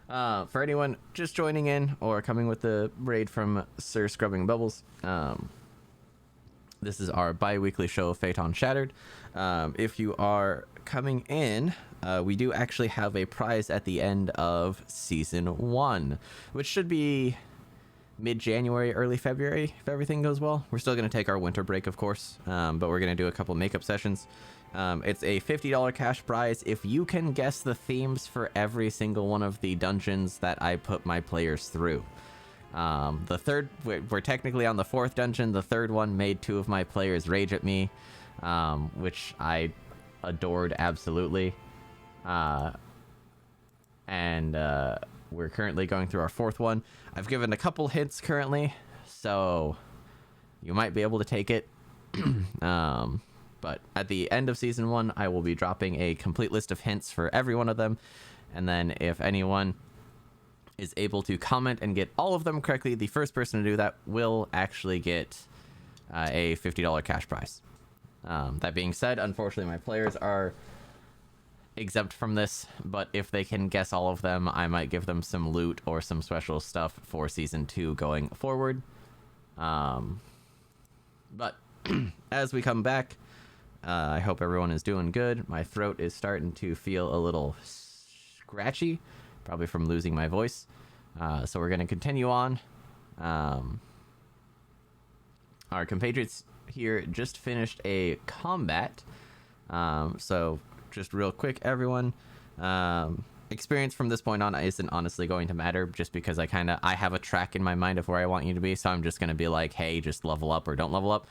For anyone just joining in or coming with the raid from Sir Scrubbing Bubbles, this is our bi-weekly show of Phaeton Shattered. If you are coming in, we do actually have a prize at the end of Season 1, which should be mid-January, early February, if everything goes well. We're still going to take our winter break, of course, but we're going to do a couple makeup sessions. It's a $50 cash prize if you can guess the themes for every single one of the dungeons that I put my players through. The third, we're technically on the fourth dungeon. The third one made two of my players rage at me, which I adored absolutely. And we're currently going through our fourth one. I've given a couple hints currently, so you might be able to take it. But at the end of Season 1, I will be dropping a complete list of hints for every one of them. And then if anyone is able to comment and get all of them correctly, the first person to do that will actually get a $50 cash prize. That being said, unfortunately, my players are exempt from this, but if they can guess all of them, I might give them some loot or some special stuff for Season 2 going forward. But as we come back, I hope everyone is doing good. My throat is starting to feel a little scratchy, probably from losing my voice. So we're going to continue on. Our compatriots here just finished a combat. So just real quick, everyone. Experience from this point on isn't honestly going to matter, just because I have a track in my mind of where I want you to be. So I'm just going to be like, hey, just level up or don't level up.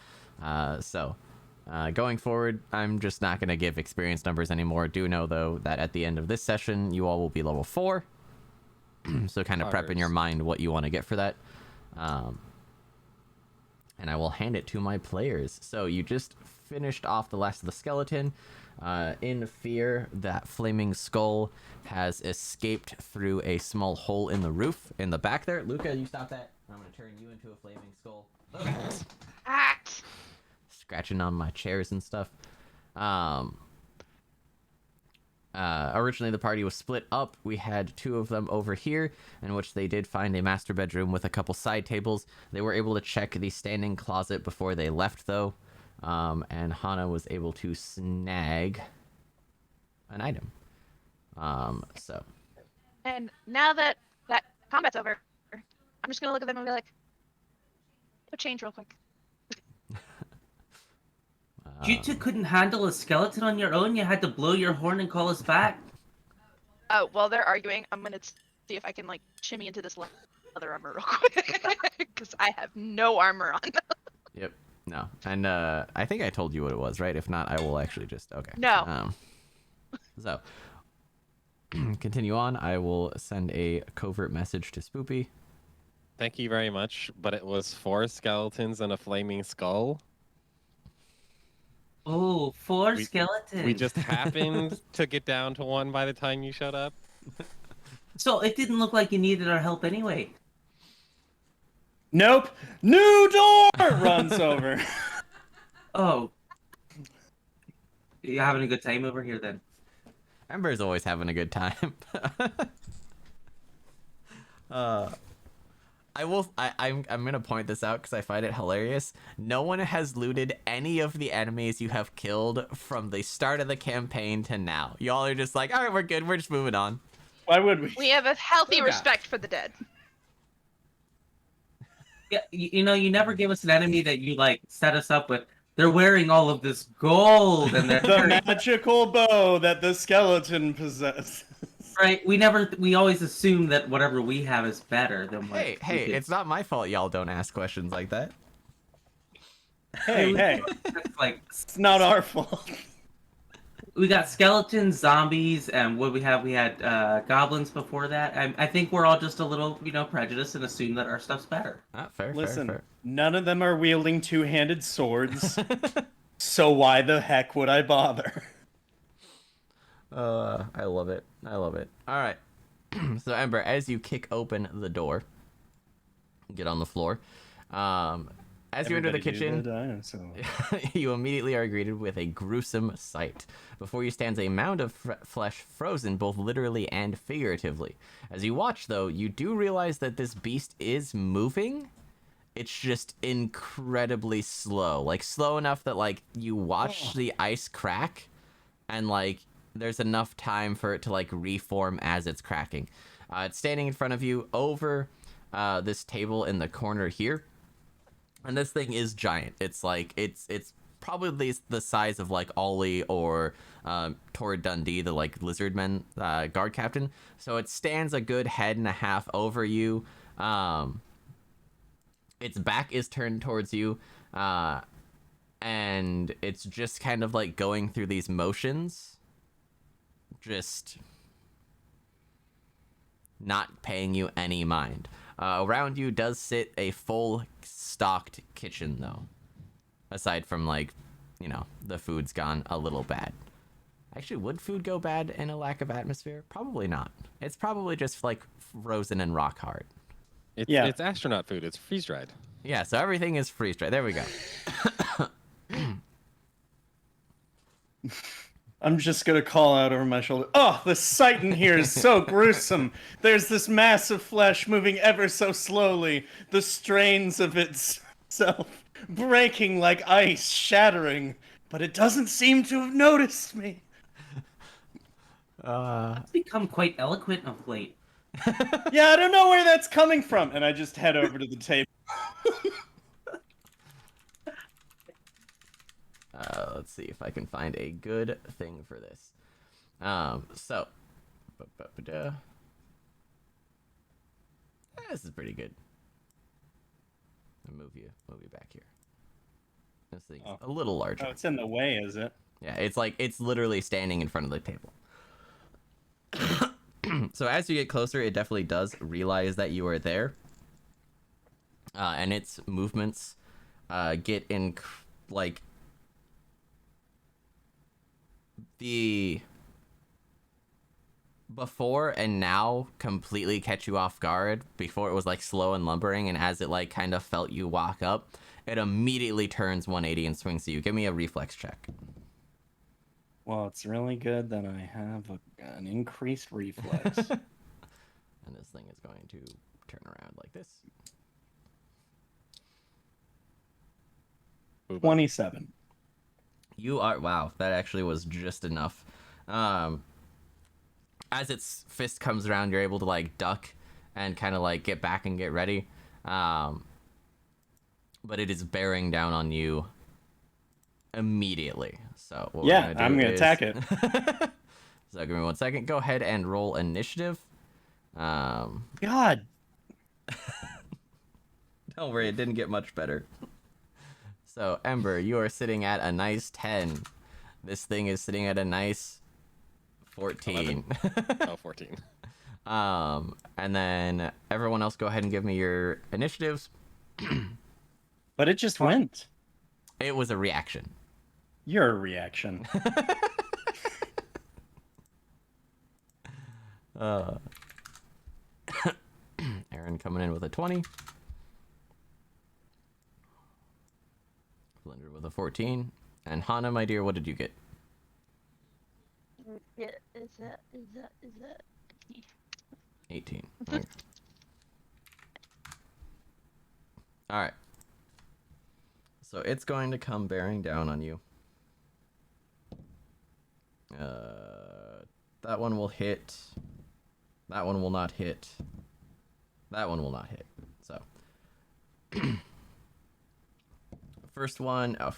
Going forward, I'm just not going to give experience numbers anymore. Do know, though, that at the end of this session, you all will be level 4. So kind of prep in your mind what you want to get for that. And I will hand it to my players. So you just finished off the last of the skeleton. In fear, that flaming skull has escaped through a small hole in the roof in the back there. Luca, you stop that. I'm going to turn you into a flaming skull. Scratching on my chairs and stuff. Originally the party was split up. We had two of them over here, in which they did find a master bedroom with a couple side tables. They were able to check the standing closet before they left, though, and Hana was able to snag an item. So. And now that that combat's over, I'm just gonna look at them and be like, "Go change real quick." You two couldn't handle a skeleton on your own? You had to blow your horn and call us back? Oh, while they're arguing, I'm gonna see if I can, like, shimmy into this leather armor real quick. Because I have no armor on. Yep. No. And I think I told you what it was, right? If not, I will actually just... Okay. No. So, continue on. I will send a covert message to Spoopy. Thank you very much, but it was 4 skeletons and a flaming skull. Oh, 4 skeletons. We just happened to get down to 1 by the time you showed up. So it didn't look like you needed our help anyway. Nope. New door runs over. Oh. You having a good time over here then? Ember's always having a good time. I'm gonna point this out because I find it hilarious. No one has looted any of the enemies you have killed from the start of the campaign to now. Y'all are just like, all right, we're good. We're just moving on. Why would we? We have a healthy respect for the dead. Yeah, you know, you never give us an enemy that you, like, set us up with. They're wearing all of this gold and they're the magical bow that the skeleton possesses. Right, we always assume that whatever we have is better than what Hey, it's not my fault y'all don't ask questions like that. Hey. It's like, It's not our fault. we got skeletons, zombies, and what we have, we had goblins before that. I think we're all just a little, prejudiced and assume that our stuff's better. Fair. Listen, fair. none of them are wielding two-handed swords, so why the heck would I bother? I love it. All right. So Ember, as you kick open the door, get on the floor. As you enter the Everybody do kitchen, the dinosaur. you immediately are greeted with a gruesome sight. Before you stands a mound of flesh frozen both literally and figuratively. As you watch, though, you do realize that this beast is moving. It's just incredibly slow. Like, slow enough that, like, you watch the ice crack, and, like, there's enough time for it to, like, reform as it's cracking. It's standing in front of you over this table in the corner here. And this thing is giant. It's like it's probably the size of like Ollie or Tor Dundee, the like lizardmen guard captain. So it stands a good head and a half over you. Its back is turned towards you, and it's just kind of like going through these motions, just not paying you any mind. Around you does sit a full stocked kitchen, though. Aside from, like, you know, the food's gone a little bad. Actually, would food go bad in a lack of atmosphere? Probably not. It's probably just, like, frozen and rock hard. It's astronaut food. It's freeze dried. Yeah, so everything is freeze-dried. There we go. I'm just gonna call out over my shoulder. Oh, the sight in here is so gruesome. There's this mass of flesh moving ever so slowly. The strains of itself breaking like ice, shattering. But it doesn't seem to have noticed me. It's become quite eloquent of late. Yeah, I don't know where that's coming from. And I just head over to the table. Let's see if I can find a good thing for this. This is pretty good. I'll move you back here. This thing's a little larger. Oh, it's in the way, is it? Yeah, it's literally standing in front of the table. So as you get closer, it definitely does realize that you are there. And its movements get in, like, the before and now completely catch you off guard. Before it was like slow and lumbering, and as it like kind of felt you walk up, it immediately turns 180 and swings at you. Give me a reflex check. Well, it's really good that I have an increased reflex. And this thing is going to turn around like this. 27. You are, wow, that actually was just enough. As its fist comes around, you're able to like duck and kind of like get back and get ready. But it is bearing down on you immediately. So what we're gonna do I'm gonna is... attack it. So give me 1 second. Go ahead and roll initiative. God. Don't worry, it didn't get much better. So Ember, you are sitting at a nice 10. This thing is sitting at a nice 14. Oh, 14. And then everyone else, go ahead and give me your initiatives. But it just went. It was a reaction. Your reaction. Aaron coming in with a 20. Blender with a 14. And Hana, my dear, what did you get? Yeah, is that 18. Okay. Alright. So it's going to come bearing down on you. That one will hit. That one will not hit. That one will not hit. So. First one. Oh,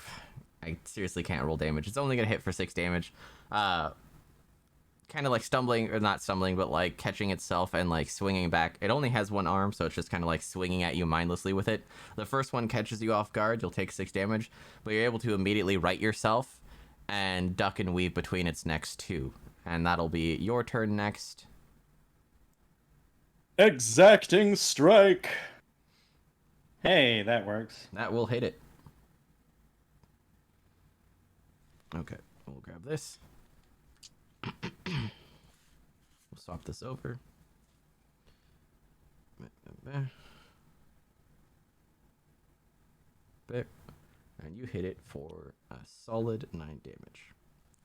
I seriously can't roll damage. It's only going to hit for 6 damage. Kind of like stumbling, or not stumbling, but like catching itself and like swinging back. It only has one arm, so it's just kind of like swinging at you mindlessly with it. The first one catches you off guard. You'll take 6 damage, but you're able to immediately right yourself and duck and weave between its next two. And that'll be your turn next. Exacting strike. Hey, that works. That will hit it. Okay, we'll grab this. We'll swap this over. Bip. And you hit it for a solid 9 damage.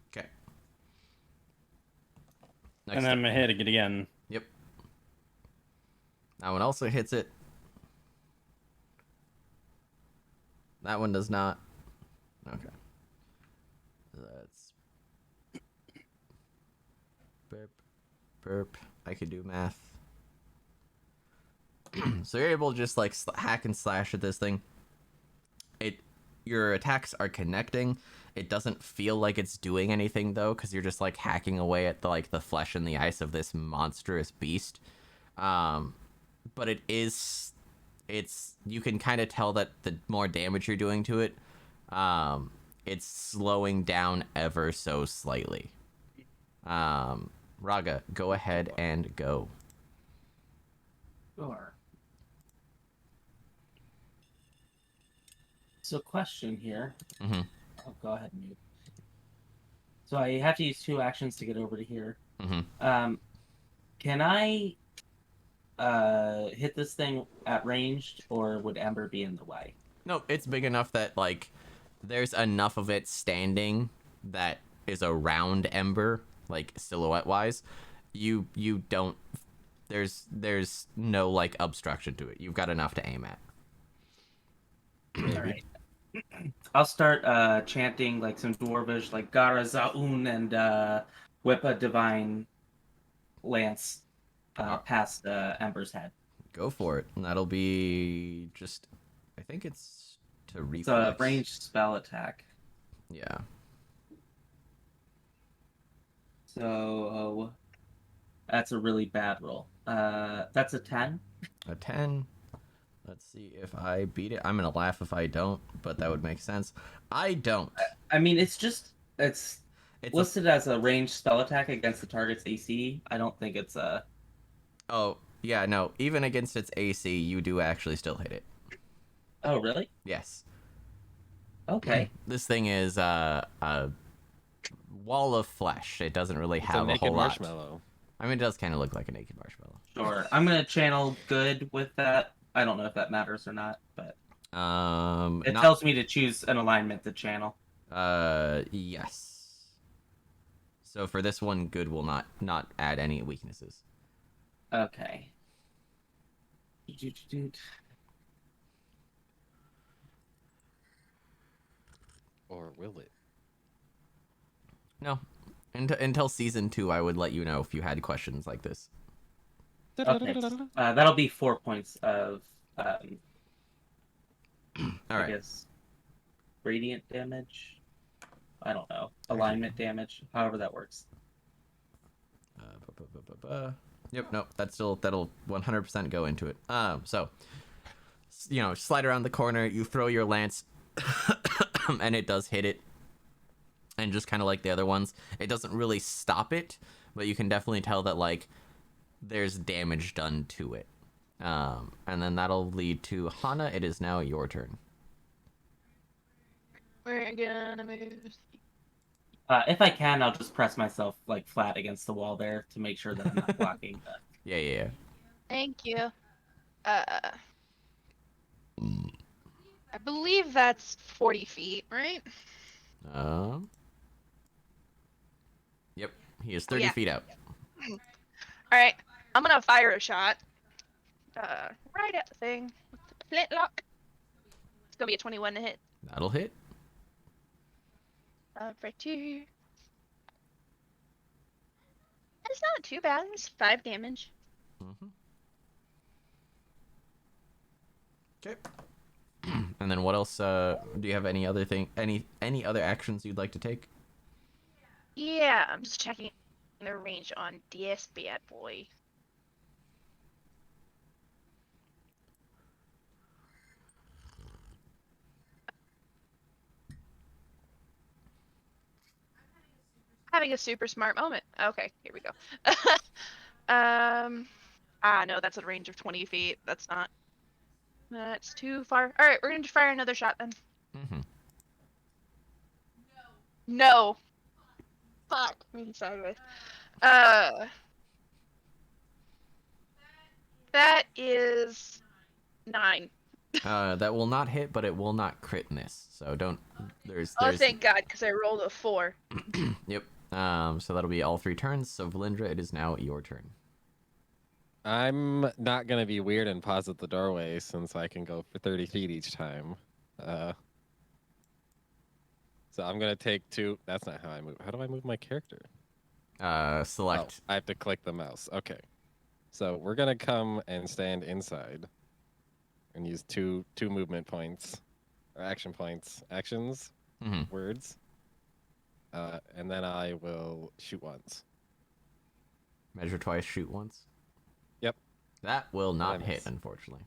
Okay. Next And then I'm up. hitting it again. Yep. That one also hits it. That one does not. Okay. That's burp, burp. I could do math. So you're able to just like hack and slash at this thing. Your attacks are connecting. It doesn't feel like it's doing anything though, because you're just like hacking away at the flesh and the ice of this monstrous beast. But it's you can kind of tell that the more damage you're doing to it, it's slowing down ever so slightly. Raga, go ahead and go. Sure. So, question here. Mm-hmm. Oh, go ahead and mute. So I have to use 2 actions to get over to here. Mm-hmm. Can I hit this thing at ranged, or would Ember be in the way? No, it's big enough that like there's enough of it standing that is around Ember, like silhouette wise. You don't. There's no like obstruction to it. You've got enough to aim at. All right. I'll start chanting like some dwarvish, like Gara Zaun, and whip a divine lance past Ember's head. Go for it. And that'll be just. I think it's to reflex. It's a ranged spell attack. Yeah. So that's a really bad roll. That's a 10. A 10. Let's see if I beat it. I'm gonna laugh if I don't, but that would make sense. I don't. I mean, it's It's listed as a ranged spell attack against the target's AC. I don't think it's a. Oh yeah, no. Even against its AC, you do actually still hit it. Oh, really? Yes. Okay. This thing is a wall of flesh. It doesn't really It's a have a naked whole lot. marshmallow. I mean, it does kind of look like a naked marshmallow. Sure. I'm gonna channel good with that. I don't know if that matters or not, but it Not, tells me to choose an alignment to channel. yes. So for this one, good will not add any weaknesses. Okay. Or will it? No. Until season 2, I would let you know if you had questions like this. Okay. That'll be 4 points of All I right. guess radiant damage. I don't know. Alignment damage. However that works. Yep, nope. That'll 100% go into it. So slide around the corner, you throw your lance, and it does hit it. And just kind of like the other ones, it doesn't really stop it, but you can definitely tell that like there's damage done to it. And then that'll lead to Hana. It is now your turn. We're gonna move. If I can, I'll just press myself like flat against the wall there to make sure that I'm not blocking. Yeah. Thank you. I believe that's 40 feet, right? Yep. He is 30 yeah. feet out. All right, I'm gonna fire a shot. Right at the thing with the flintlock. It's gonna be a 21 to hit. That'll hit. For 2. It's not too bad. It's 5 damage. Okay. And then what else? Do you have any other any other actions you'd like to take? Yeah, I'm just checking the range on this bad boy. Having a super smart moment. Okay, here we go. No, that's a range of 20 feet. That's too far. All right, we're gonna fire another shot then. No. Fuck. Moving sideways. That is 9. That will not hit, but it will not crit miss. So don't. There's. Oh, thank God, because I rolled a 4. Yep. So that'll be all 3 turns. So Valindra, it is now your turn. I'm not gonna be weird and pause at the doorway since I can go for 30 feet each time. So I'm gonna take 2. That's not how I move. How do I move my character? Select. Oh, I have to click the mouse. Okay. So we're gonna come and stand inside, and use two movement points, or action points. Actions, words. And then I will shoot once. Measure twice, shoot once. Yep. That will not hit, miss. unfortunately.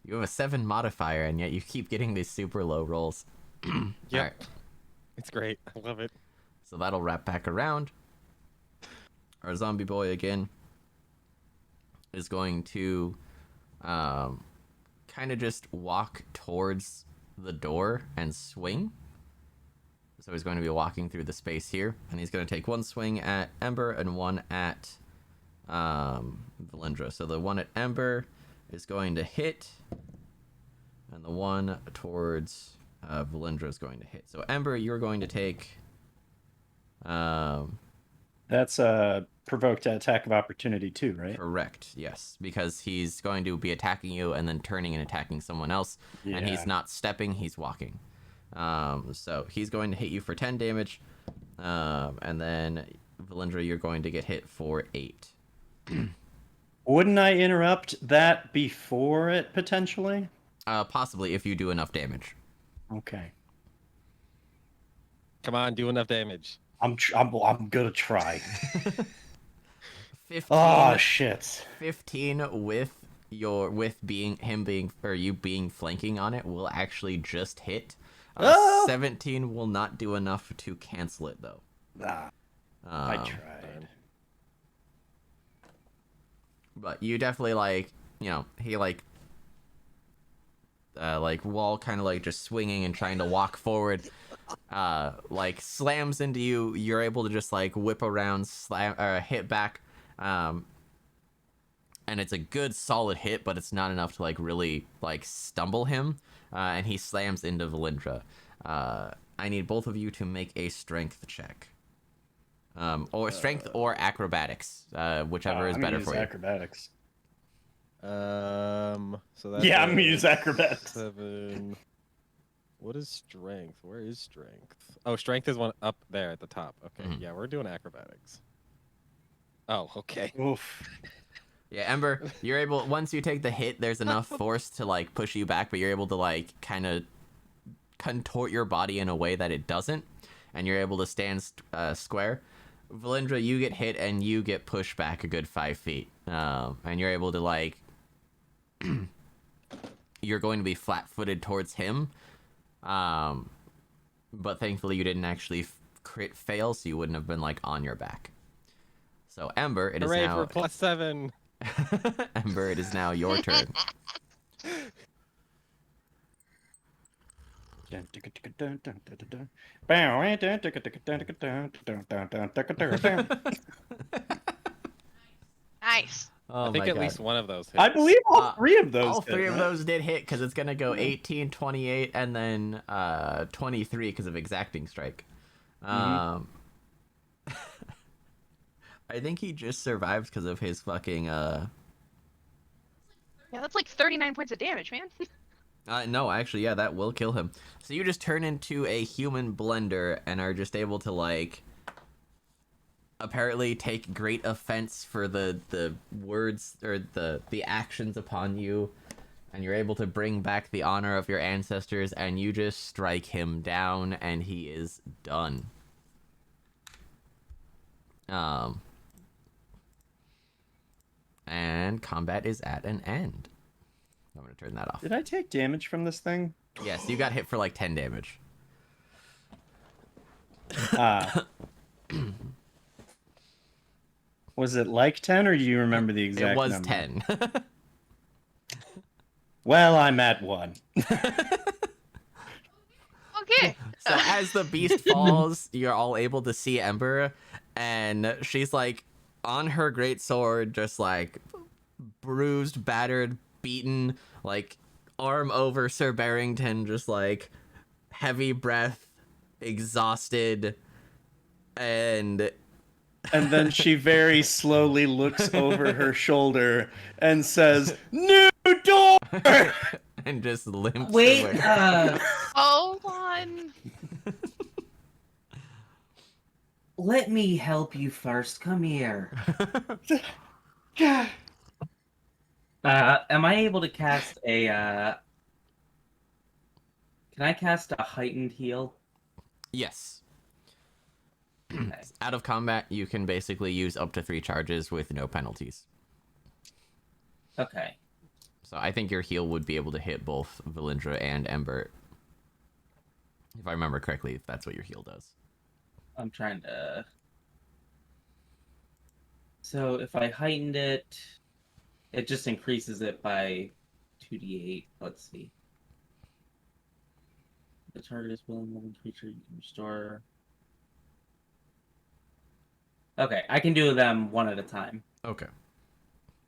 You have a 7 modifier, and yet you keep getting these super low rolls. Yep. Alright, It's great. I love it. so that'll wrap back around. Our zombie boy, again, is going to kind of just walk towards the door and swing. So he's going to be walking through the space here, and he's going to take 1 swing at Ember and 1 at Valindra. So the one at Ember is going to hit, and the one towards Valindra is going to hit. So Ember, you're going to take... That's a provoked attack of opportunity too, right? Correct, yes. Because he's going to be attacking you and then turning and attacking someone else. Yeah. And he's not stepping, he's walking. So he's going to hit you for 10 damage. And then, Valindra, you're going to get hit for 8. Wouldn't I interrupt that before it potentially? Possibly, if you do enough damage. Okay. Come on, do enough damage. I'm gonna try. 15, Oh shit. 15 with you being flanking on it will actually just hit. 17 will not do enough to cancel it, though. Nah, I tried. But you definitely he Wall kind of just swinging and trying to walk forward, slams into you. You're able to just whip around, hit back, and it's a good solid hit, but it's not enough to really stumble him, and he slams into Valindra. I need both of you to make a strength check. Or strength or acrobatics, whichever is better for you. Acrobatics. So that's Yeah, I'm gonna use acrobatics. 7. What is strength? Where is strength? Oh, strength is one up there at the top. Okay, yeah, we're doing acrobatics. Oh, okay. Oof. Yeah, Ember, you're able, once you take the hit, there's enough force to push you back, but you're able to kind of contort your body in a way that it doesn't, and you're able to stand square. Valindra, you get hit and you get pushed back a good 5 feet, and you're able to you're going to be flat-footed towards him, but thankfully you didn't actually crit fail, so you wouldn't have been on your back. So Ember, it is Hooray now for +7. Ember, it is now your turn. Nice. Oh I think my at God. least one of those hits. I believe all 3 of those. All 3 of did. those did hit, because it's going to go 18, 28, and then 23 because of exacting strike. I think he just survived because of his fucking... Yeah, that's 39 points of damage, man. No, actually, yeah, that will kill him. So you just turn into a human blender and are just able to, apparently take great offense for the words or the actions upon you, and you're able to bring back the honor of your ancestors, and you just strike him down, and he is done. And combat is at an end. I'm gonna turn that off. Did I take damage from this thing? Yes, you got hit for 10 damage. Was it 10, or do you remember the exact It was number? 10. Well, I'm at 1. Oh, Okay. So as the beast falls, you're all able to see Ember, and she's like on her great sword, just like bruised, battered, beaten, like arm over Sir Barrington, just like heavy breath, exhausted, and then she very slowly looks over her shoulder and says, "New door!" and just limps Wait, away. Hold on. let me help you first. Come here. Am I able to cast a, Can I cast a heightened heal? Yes. Okay. Out of combat, you can basically use up to 3 charges with no penalties. Okay. So I think your heal would be able to hit both Valindra and Ember. If I remember correctly, if that's what your heal does. I'm trying to... So if I heightened it, it just increases it by 2d8. Let's see. The target is willing living creature you can restore. Okay, I can do them one at a time. Okay.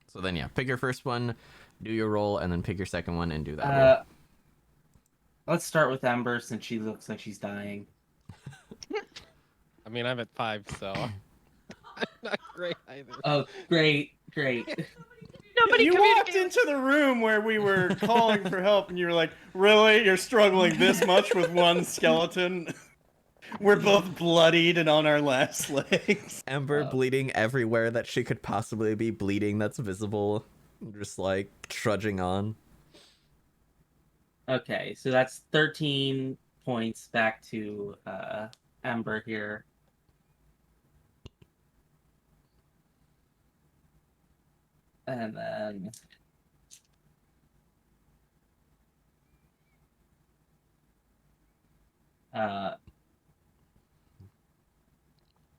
So then, yeah, pick your first one, do your roll, and then pick your second one and do that roll. Let's start with Ember since she looks like she's dying. I mean, I'm at 5, so I'm not great either. Oh, great. Nobody You walked communicates. into the room where we were calling for help, and you were like, "Really? You're struggling this much with one skeleton?" We're both bloodied and on our last legs. Ember bleeding everywhere that she could possibly be bleeding that's visible. Just, like, trudging on. Okay, so that's 13 points back to Ember here. And then...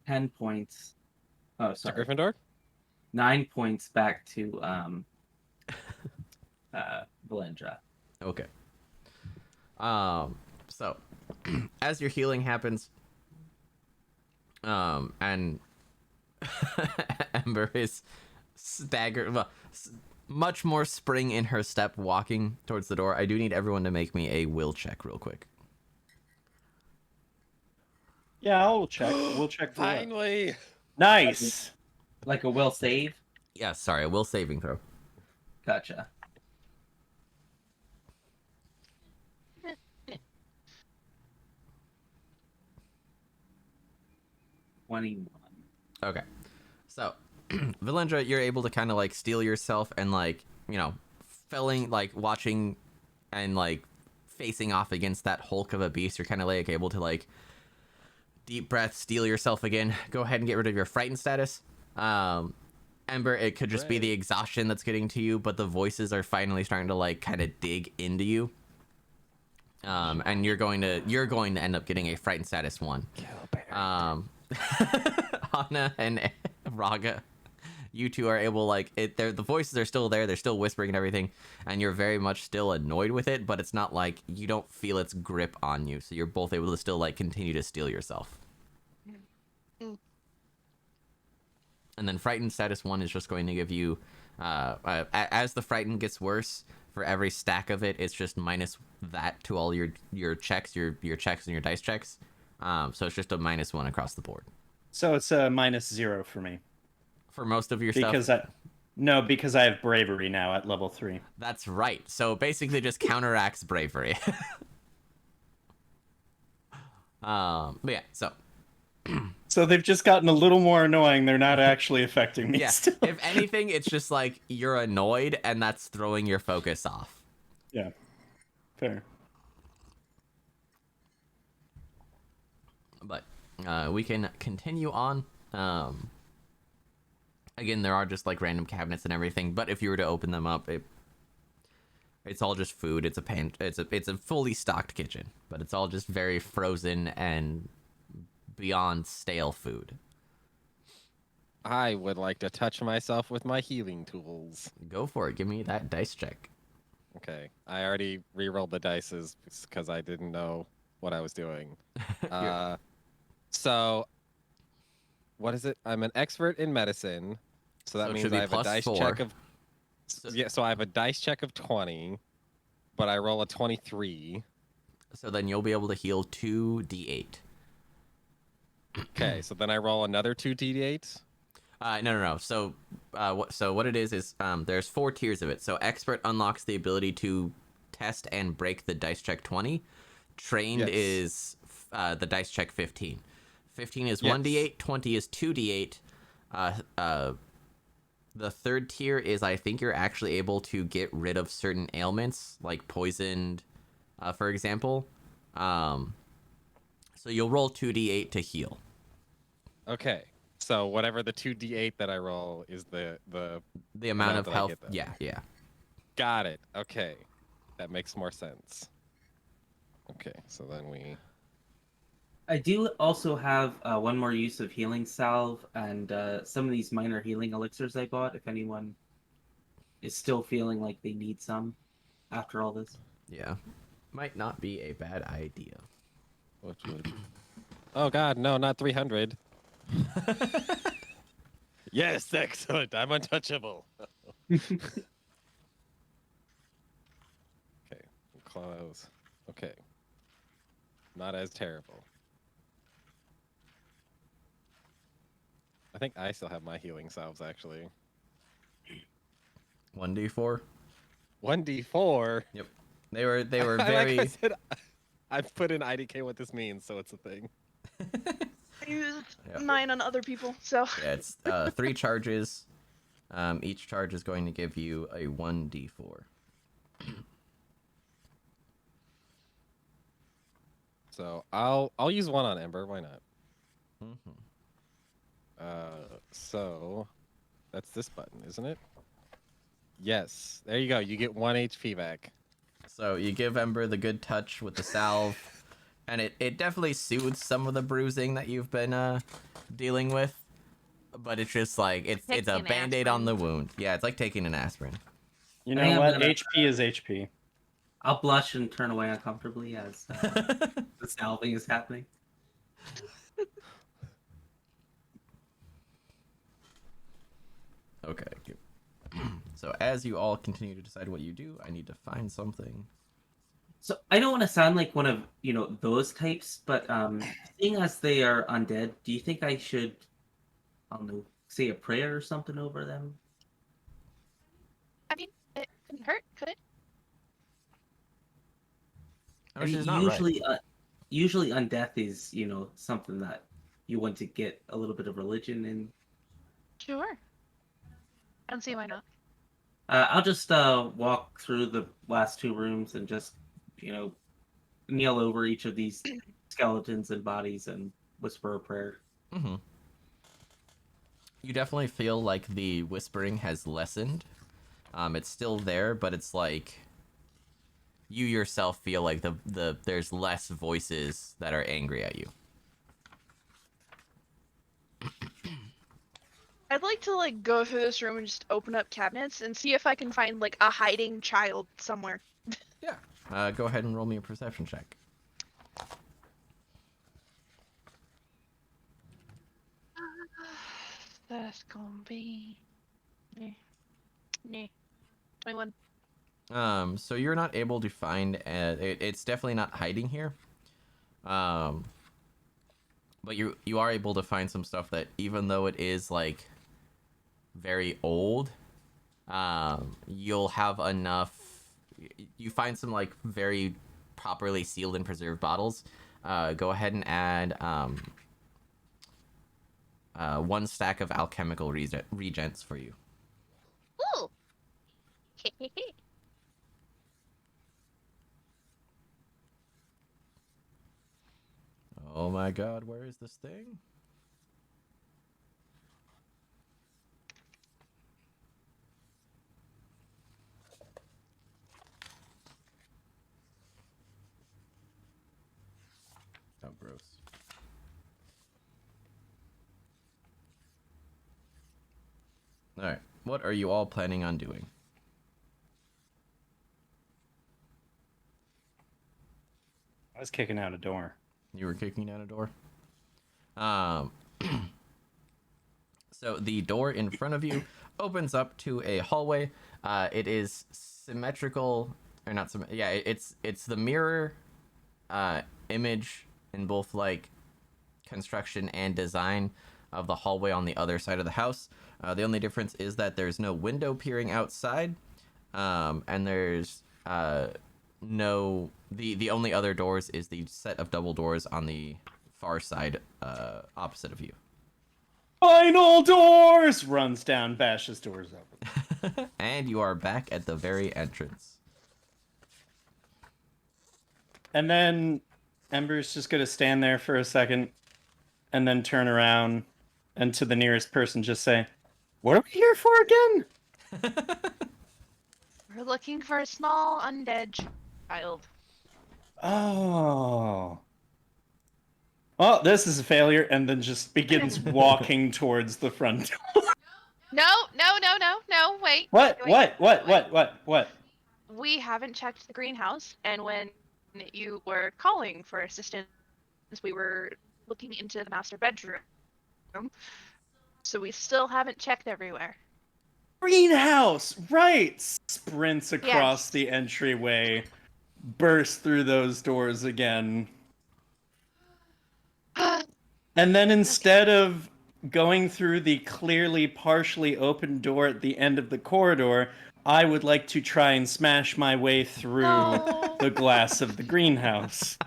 10 points. Oh, To sorry. Gryffindor? 9 points back to Valindra. Okay. So, as your healing happens, and Ember is staggered, well, much more spring in her step walking towards the door. I do need everyone to make me a will check real quick. Yeah, I'll check. We'll check. For that. Finally! Nice. Like a will save? Yeah, sorry, a will saving throw. Gotcha. Okay. So, Valindra, you're able to kind of like steel yourself and like, felling, like watching and like facing off against that hulk of a beast. You're kind of like able to like deep breath, steel yourself again. Go ahead and get rid of your frightened status. Ember, it could just be the exhaustion that's getting to you, but the voices are finally starting to like kind of dig into you. And you're going to end up getting a frightened status 1. Anna and Raga, you two are able, like, the voices are still there, they're still whispering and everything, and you're very much still annoyed with it, but it's not like you don't feel its grip on you, so you're both able to still like continue to steel yourself. And then frightened status 1 is just going to give you as the frightened gets worse, for every stack of it, it's just minus that to all your checks, your checks and your dice checks. So it's just a -1 across the board. So it's a -0 for me. For most of your Because stuff? because I have bravery now at level 3. That's right. So basically just counteracts bravery. But yeah, so. So they've just gotten a little more annoying. They're not actually affecting me Yeah, still. if anything, it's just like you're annoyed and that's throwing your focus off. Yeah, fair. But we can continue on. Again, there are just like random cabinets and everything, but if you were to open them up, it's all just food. It's a fully stocked kitchen, but it's all just very frozen and beyond stale food. I would like to touch myself with my healing tools. Go for it. Give me that dice check. Okay, I already re-rolled the dices because I didn't know what I was doing. You're- So what is it? I'm an expert in medicine, so that So it means should be I have a plus dice 4. check of So, yeah. So I have a dice check of 20, but I roll a 23. so then you'll be able to heal 2d8. Okay, so then I roll another 2d8. No. So, what it is there's 4 tiers of it. So expert unlocks the ability to test and break the dice check 20. Trained Yes. is the dice check 15. 15 is Yes. 1d8. 20 is 2d8. The third tier is I think you're actually able to get rid of certain ailments like poisoned, for example. So you'll roll 2d8 to heal. Okay, so whatever the 2d8 that I roll is the Amount of that I health. get then. Yeah. Got it. Okay, that makes more sense. Okay, so then we. I do also have one more use of healing salve and some of these minor healing elixirs I bought. If anyone is still feeling like they need some after all this. Yeah. Might not be a bad idea. Which would... Oh God, no, not 300. Yes, excellent. I'm untouchable. Okay, close. Okay, not as terrible. I think I still have my healing salves actually. 1d4. 1d4. Yep. They were Like I very. said, I've put in IDK what this means, so it's a thing. I used Yeah. mine on other people, so. Yeah, it's 3 charges. Each charge is going to give you a 1d4. So I'll use one on Ember. Why not? Mm-hmm. So that's this button, isn't it? Yes. There you go. You get 1 HP back. So you give Ember the good touch with the salve, and it definitely soothes some of the bruising that you've been dealing with. But it's just like it's a Taking band-aid on the wound. Yeah, it's like taking an aspirin. You I know am what? gonna- HP is HP. I'll blush and turn away uncomfortably as the salving is happening. Okay. So as you all continue to decide what you do, I need to find something. So I don't want to sound like one of those types, but seeing as they are undead, do you think I should, I don't know, say a prayer or something over them? I mean, it couldn't hurt, could it? I mean, she's not right. Usually undeath is something that you want to get a little bit of religion in. Sure. I don't see why not. I'll just walk through the last 2 rooms and just kneel over each of these skeletons and bodies and whisper a prayer. Mm-hmm. You definitely feel like the whispering has lessened. It's still there, but it's like you yourself feel like there's less voices that are angry at you. I'd like to go through this room and just open up cabinets and see if I can find a hiding child somewhere. Yeah. Go ahead and roll me a perception check. That's gonna be... Nah. 21. So you're not able to find it's definitely not hiding here. But you are able to find some stuff that even though it is very old, you'll have enough. You find some very properly sealed and preserved bottles. Go ahead and add 1 stack of alchemical regents for you. Ooh! Oh my god, where is this thing? Oh, gross. Alright, what are you all planning on doing? I was kicking out a door. You were kicking down a door. Um, so the door in front of you opens up to a hallway. It is symmetrical, or not yeah, it's the mirror image in both like construction and design of the hallway on the other side of the house. The only difference is that there's no window peering outside, and there's no the only other doors is the set of double doors on the far side opposite of you. Final doors! Runs down, bashes doors open. And you are back at the very entrance. And then Ember's just gonna stand there for a second and then turn around and to the nearest person just say, "What are we here for again?" We're looking for a small undead child. Oh. Well, this is a failure, and then just begins walking towards the front door. No, wait. What? wait. What? We haven't checked the greenhouse, and when you were calling for assistance, we were looking into the master bedroom. So we still haven't checked everywhere. Greenhouse! Right! Sprints across Yes. the entryway, bursts through those doors again. And then instead of going through the clearly partially open door at the end of the corridor, I would like to try and smash my way through No. the glass of the greenhouse.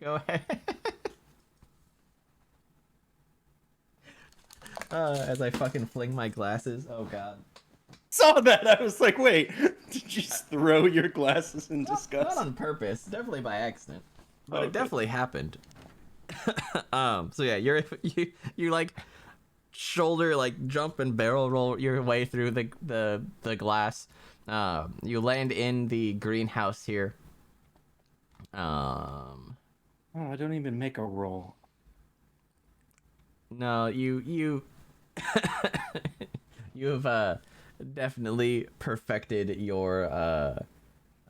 Go ahead. As I fucking fling my glasses. Oh god. Saw that, I was like, wait, did you just throw your glasses in Not disgust? on purpose, definitely by accident. But Oh, it good. definitely happened. So yeah, you like shoulder like jump and barrel roll your way through the glass. You land in the greenhouse here. Oh, I don't even make a roll. No, you you've definitely perfected your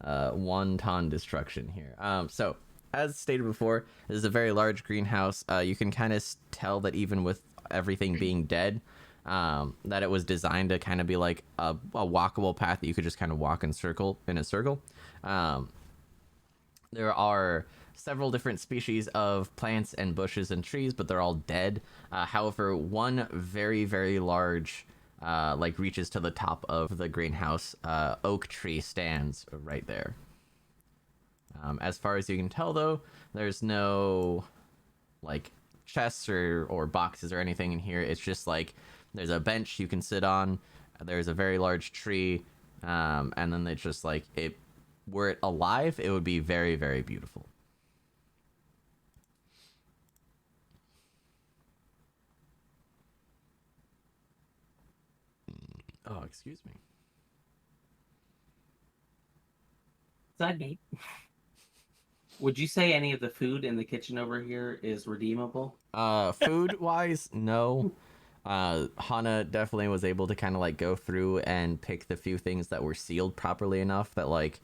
wonton destruction here. So as stated before, this is a very large greenhouse. You can kind of tell that even with everything being dead, that it was designed to kind of be like a walkable path that you could just kind of walk in a circle. There are several different species of plants and bushes and trees, but they're all dead. However, one very, very large, like reaches to the top of the greenhouse, oak tree stands right there. As far as you can tell, though, there's no like chests or boxes or anything in here. It's just like there's a bench you can sit on. There's a very large tree, and then it's just like it. Were it alive, it would be very, very beautiful. Oh, excuse me. Side note. Would you say any of the food in the kitchen over here is redeemable? Food wise, no. Hana definitely was able to kind of like go through and pick the few things that were sealed properly enough that like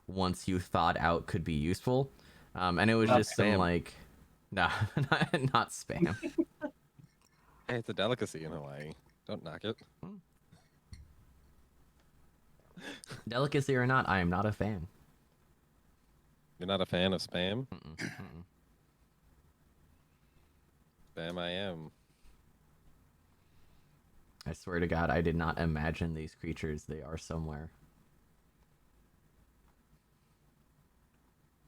once you thawed out could be useful. And it was Not just some spam. like no, not spam. Hey, it's a delicacy in Hawaii. Don't knock it. Delicacy or not, I am not a fan. You're not a fan of spam? Mm-mm, mm-mm. Spam I am. I swear to God, I did not imagine these creatures. They are somewhere.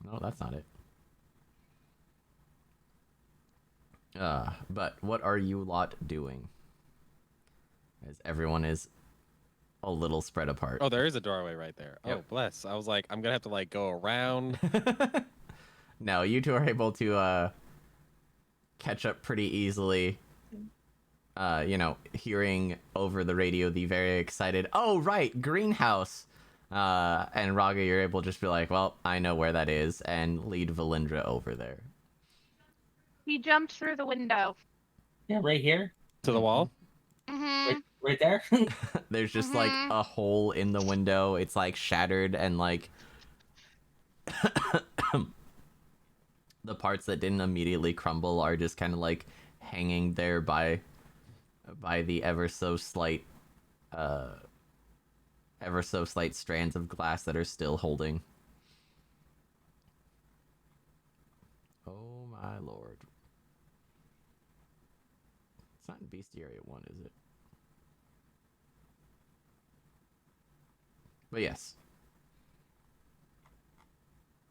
No, that's not it. But what are you lot doing? As everyone is a little spread apart. Oh, there is a doorway right there. Yep. Oh, bless. I was like, I'm gonna have to like go around. No, you two are able to catch up pretty easily. Hearing over the radio the very excited, "Oh, right, greenhouse." And Raga, you're able to just be like, "Well, I know where that is," and lead Valindra over there. He jumped through the window. Yeah, right here. To the wall? Mm-hmm. Right there. There's just like a hole in the window. It's like shattered and like the parts that didn't immediately crumble are just kind of like hanging there by the ever so slight strands of glass that are still holding. Oh my lord. It's not in Bestiary 1, is it? But yes.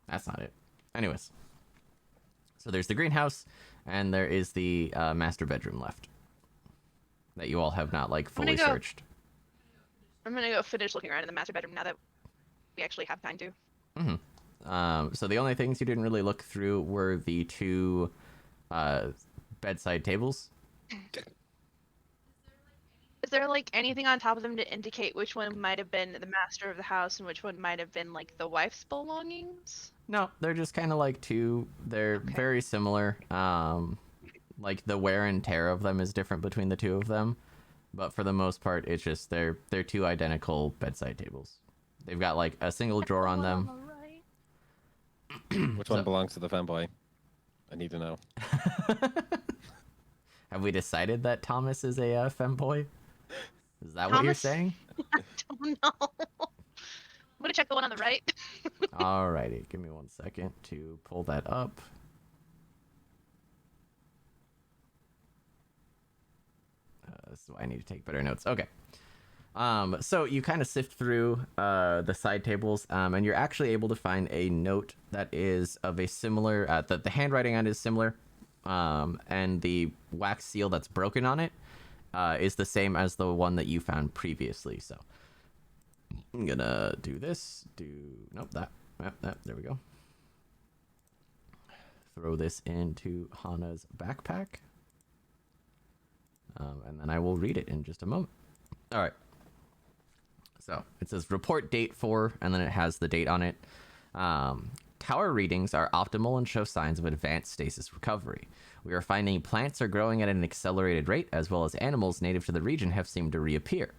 That's not it. Anyways. So there's the greenhouse, and there is the master bedroom left. That you all have not, like, fully searched. I'm gonna go finish looking around in the master bedroom now that we actually have time to. So the only things you didn't really look through were the 2 bedside tables. Is there like anything on top of them to indicate which one might have been the master of the house and which one might have been like the wife's belongings? No, they're just kind of like 2. They're very similar. Like the wear and tear of them is different between the 2 of them, but for the most part, it's just they're 2 identical bedside tables. They've got like a single drawer on them. Which one belongs to the femboy? I need to know. Have we decided that Thomas is a femboy? Is that what you're Thomas? saying? I don't know. I'm gonna check the one on the right. Alrighty, give me 1 second to pull that up. This is why I need to take better notes. Okay. So you kind of sift through the side tables, and you're actually able to find a note that is of a similar, the handwriting on it is similar, and the wax seal that's broken on it is the same as the one that you found previously. So I'm gonna do this. Nope, that. There we go. Throw this into Hana's backpack, and then I will read it in just a moment. All right. So it says report date for, and then it has the date on it. Tower readings are optimal and show signs of advanced stasis recovery. We are finding plants are growing at an accelerated rate, as well as animals native to the region have seemed to reappear.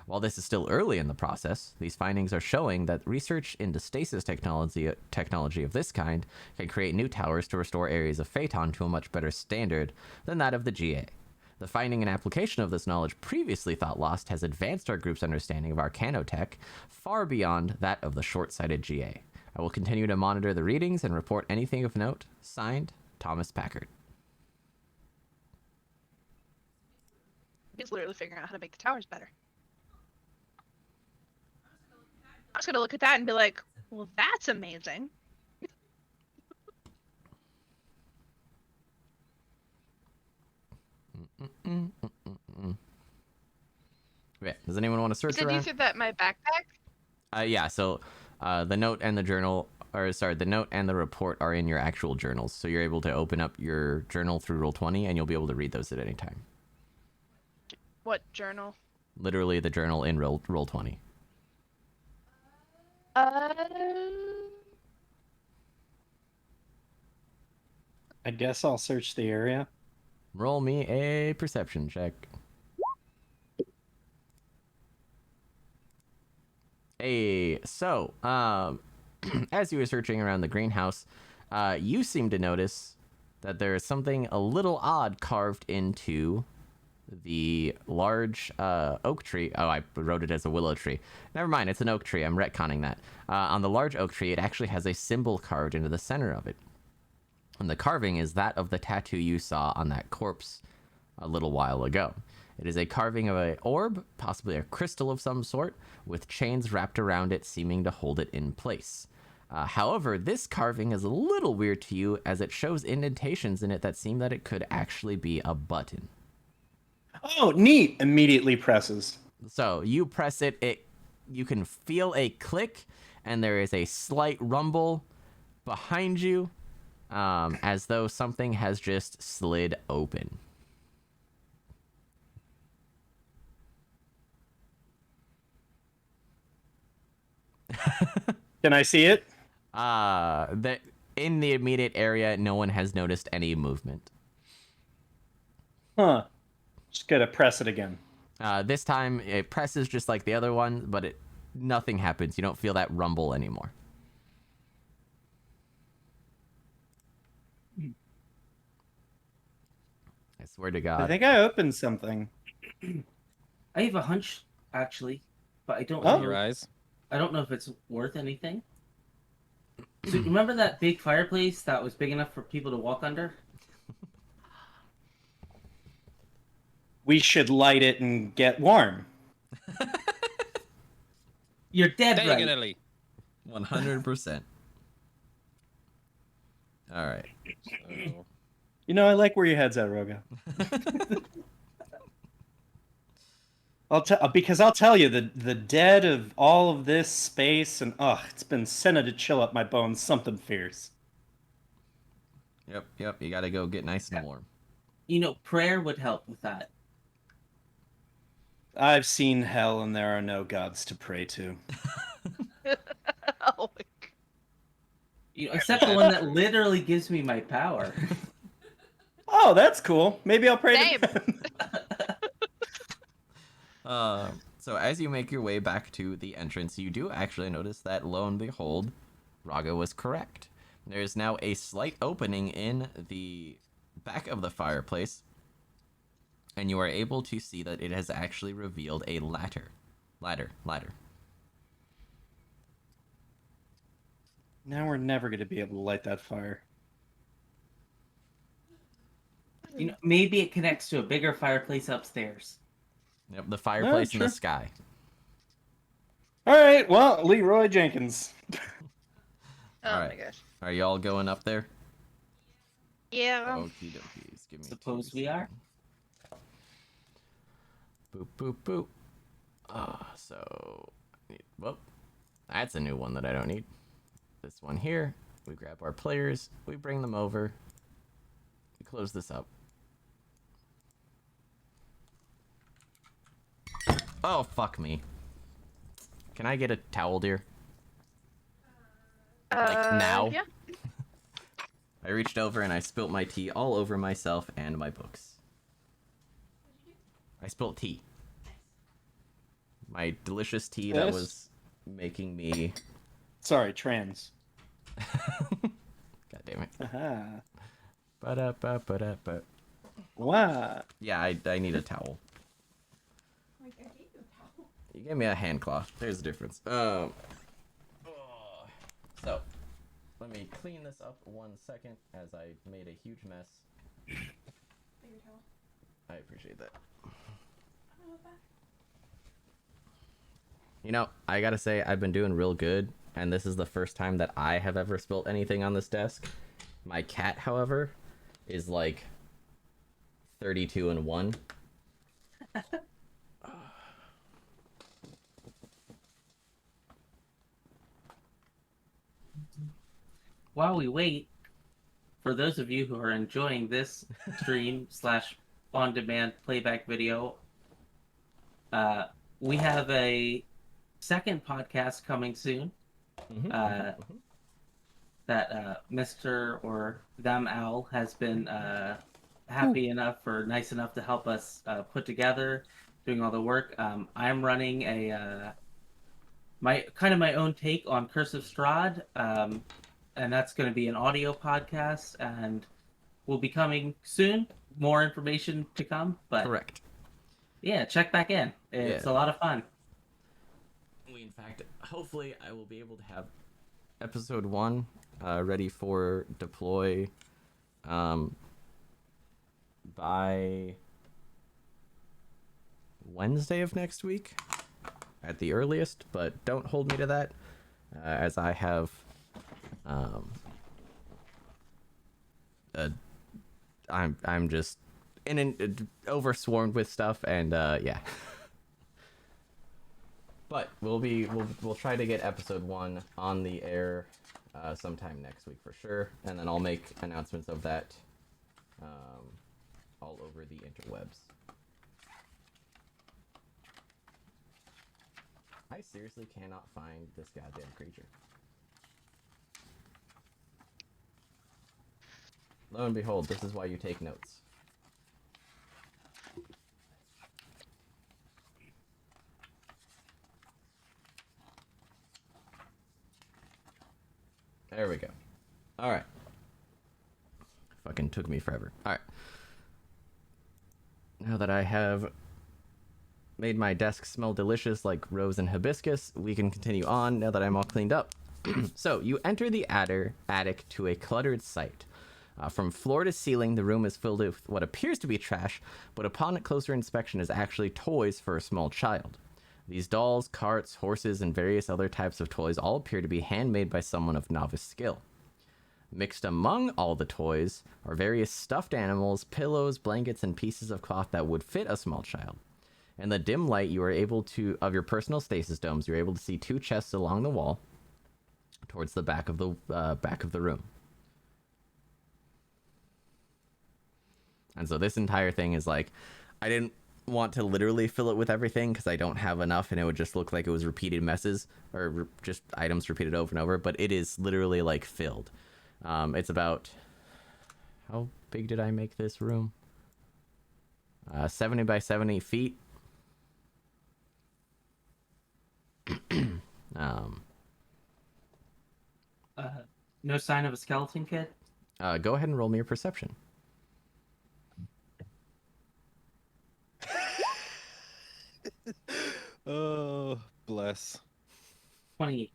While this is still early in the process, these findings are showing that research into stasis technology of this kind can create new towers to restore areas of Phaeton to a much better standard than that of the GA. The finding and application of this knowledge previously thought lost has advanced our group's understanding of arcanotech far beyond that of the short-sighted GA. I will continue to monitor the readings and report anything of note. Signed, Thomas Packard. He's literally figuring out how to make the towers better. I was gonna look at that and be like, well, that's amazing. Yeah, does anyone want to search Did around? you threw that in my backpack? Yeah, so the note and the journal, the note and the report are in your actual journals. So you're able to open up your journal through Roll20 and you'll be able to read those at any time. What journal? Literally the journal in Roll20. I guess I'll search the area. Roll me a perception check. Hey, so, as you were searching around the greenhouse, you seem to notice that there is something a little odd carved into the large oak tree. Oh, I wrote it as a willow tree. Never mind, it's an oak tree. I'm retconning that. On the large oak tree, it actually has a symbol carved into the center of it. And the carving is that of the tattoo you saw on that corpse a little while ago. It is a carving of an orb, possibly a crystal of some sort, with chains wrapped around it seeming to hold it in place. However, this carving is a little weird to you as it shows indentations in it that seem that it could actually be a button. Oh, neat! Immediately presses. So you press it, you can feel a click, and there is a slight rumble behind you, as though something has just slid open. Can I see it? In the immediate area, no one has noticed any movement. Huh. Just gotta press it again. This time it presses just like the other one, but nothing happens. You don't feel that rumble anymore. Swear to I God. think I opened something. I have a hunch, actually, but I don't Oh. know. Your eyes. I don't know if it's worth anything. So remember that big fireplace that was big enough for people to walk under? We should light it and get warm. You're dead right. Diagonally. 100%. All right. So, You know, I like where your head's at, Roga. Because I'll tell you, the dead of all of this space and it's been sending to chill up my bones. Something fierce. Yep. You gotta go get nice and warm. You know, prayer would help with that. I've seen hell, and there are no gods to pray to. Oh my God. You know, except the one that literally gives me my power. Oh, that's cool. Maybe I'll pray Same. to them. So as you make your way back to the entrance, you do actually notice that, lo and behold, Raga was correct. There is now a slight opening in the back of the fireplace, and you are able to see that it has actually revealed a ladder. Now we're never going to be able to light that fire. You know, maybe it connects to a bigger fireplace upstairs. Yep, the fireplace in the sure. sky. All right, well, Leroy Jenkins. Oh All my right. gosh. Are y'all going up there? Yeah. Okie dokies. Give me Suppose 2 we are. Boop, boop, boop. So, well, that's a new one that I don't need. This one here, we grab our players, we bring them over, we close this up. Oh, fuck me. Can I get a towel, dear? Like, now? Yeah. I reached over and I spilt my tea all over myself and my books. I spilt tea. My delicious tea that Yes. was making me... Sorry, trans. God damn it. Aha. Ba-da-ba-ba-da-ba. Wow. Yeah, I need a towel. You gave me a hand cloth. There's the difference. So, let me clean this up 1 second as I made a huge mess. I appreciate that. You know, I gotta say, I've been doing real good, and this is the first time that I have ever spilt anything on this desk. My cat, however, is like 32 and 1. While we wait, for those of you who are enjoying this stream / on-demand playback video, we have a second podcast coming soon. That Mr. or them Owl has been happy enough or nice enough to help us put together, doing all the work. I'm running a my own take on Curse of Strahd, and that's going to be an audio podcast, and will be coming soon. More information to come, but Correct. yeah, check back in. It's Yeah. a lot of fun. In fact, hopefully I will be able to have episode 1 ready for deploy by Wednesday of next week at the earliest, but don't hold me to that, as I have I'm just overswarmed with stuff, and yeah. But we'll try to get episode 1 on the air sometime next week for sure, and then I'll make announcements of that all over the interwebs. I seriously cannot find this goddamn creature. Lo and behold, this is why you take notes. There we go. Alright. Fucking took me forever. Alright. now that I have made my desk smell delicious like rose and hibiscus, we can continue on now that I'm all cleaned up. So, you enter the attic to a cluttered sight. From floor to ceiling, the room is filled with what appears to be trash, but upon closer inspection is actually toys for a small child. These dolls, carts, horses, and various other types of toys all appear to be handmade by someone of novice skill. Mixed among all the toys are various stuffed animals, pillows, blankets, and pieces of cloth that would fit a small child. In the dim light, you are able to, of your personal stasis domes, you're able to see two chests along the wall towards the back of the room. And so this entire thing is like, I didn't want to literally fill it with everything because I don't have enough and it would just look like it was repeated messes or just items repeated over and over, but it is literally like filled. It's about, how big did I make this room? 70 by 70 feet. No sign of a skeleton kid? Go ahead and roll me your perception. Oh, bless. 28.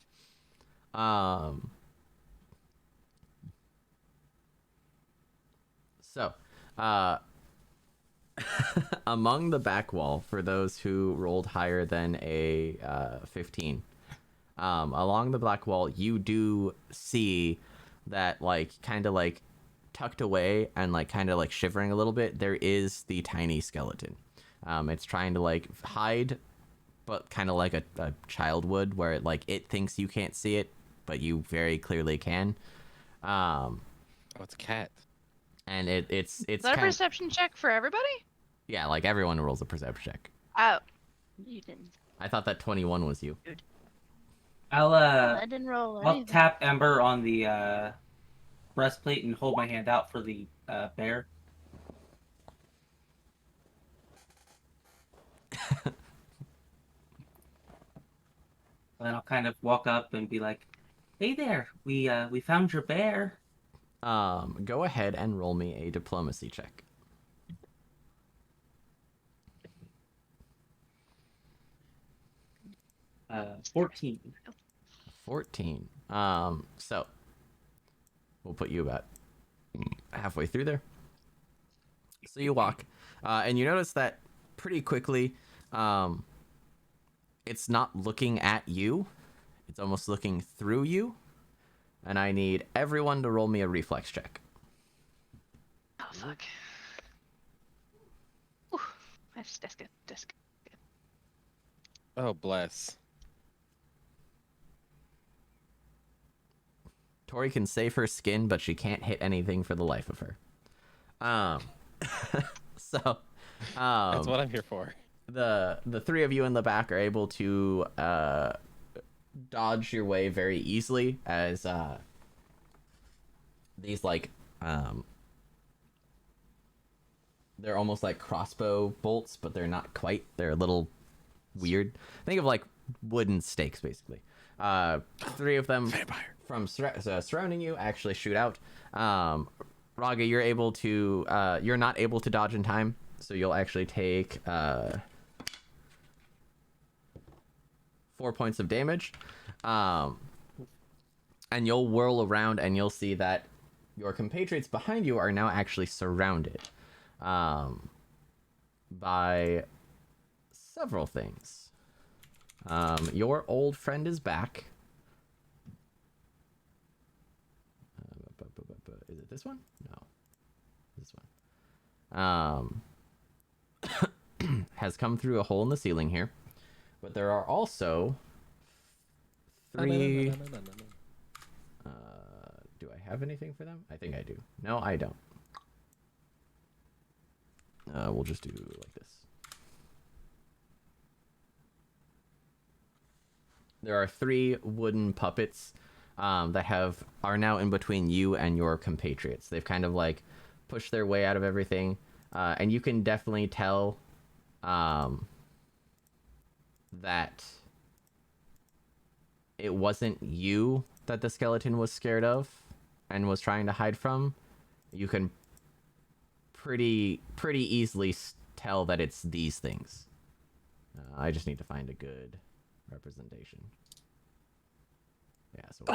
So, among the back wall, for those who rolled higher than a 15, along the black wall, you do see that, like, kind of like tucked away and like kind of like shivering a little bit, there is the tiny skeleton. It's trying to like hide, but kind of like a child would, where it thinks you can't see it, but you very clearly can. Oh, it's a cat. And it's Is that a perception check for everybody? Yeah, like everyone rolls a perception check. Oh, you didn't. I thought that 21 was you. I didn't roll I'll anything. tap Ember on the breastplate and hold my hand out for the bear. Then I'll kind of walk up and be like, "Hey there, we found your bear." Go ahead and roll me a diplomacy check. 14. 14. So we'll put you about halfway through there. So you walk, and you notice that pretty quickly, it's not looking at you. It's almost looking through you. And I need everyone to roll me a reflex check. Oh, fuck. Ooh, that's good. That's good. Oh, bless. Tori can save her skin, but she can't hit anything for the life of her. So, That's what I'm here for. The three of you in the back are able to dodge your way very easily as these they're almost like crossbow bolts, but they're not quite. They're a little weird. Think of like wooden stakes, basically. Three of them from surrounding you actually shoot out. Raga, you're able to you're not able to dodge in time, so you'll actually take 4 points of damage. And you'll whirl around and you'll see that your compatriots behind you are now actually surrounded by several things. Your old friend is back. Is it this one? No. This one. Has come through a hole in the ceiling here. But there are also 3... do I have anything for them? I think I do. No, I don't. We'll just do like this. There are 3 wooden puppets that are now in between you and your compatriots. They've kind of like pushed their way out of everything, and you can definitely tell that it wasn't you that the skeleton was scared of and was trying to hide from. You can pretty easily tell that it's these things. I just need to find a good representation. Yeah, so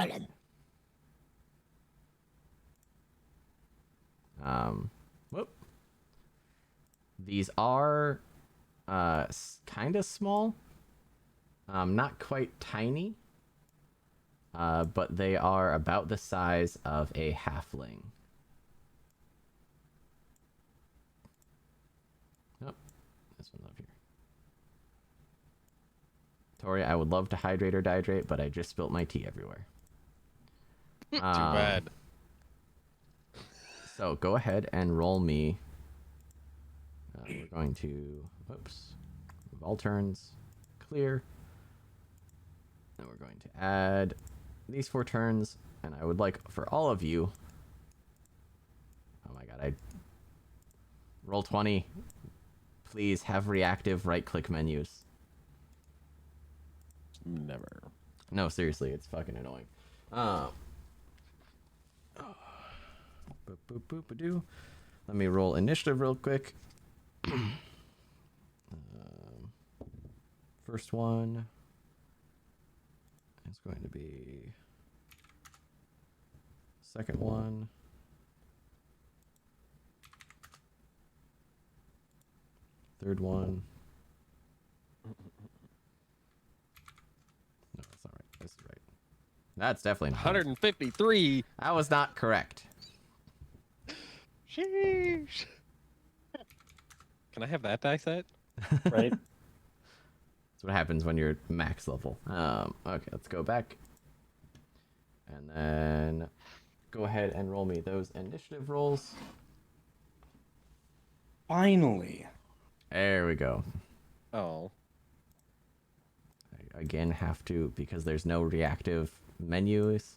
whoop. These are kind of small. Not quite tiny. But they are about the size of a halfling. Oh, this one's up here. Tori, I would love to hydrate or dihydrate, but I just spilt my tea everywhere. Too bad. So go ahead and roll me. We're going to, whoops, move all turns, clear. And we're going to add these 4 turns, and I would like for all of you. Oh my god, I roll 20. Please have reactive right-click menus. Never. No, seriously, it's fucking annoying. Boop, boop, boop, ba-doo. Let me roll initiative real quick. First one is going to be second one. Third one. No, that's not right. This is right. That's definitely not 153. That was not correct. Sheesh. Can I have that die set? Right? That's what happens when you're max level. Okay, let's go back. And then go ahead and roll me those initiative rolls. Finally. There we go. Oh. I again have to, because there's no reactive menus.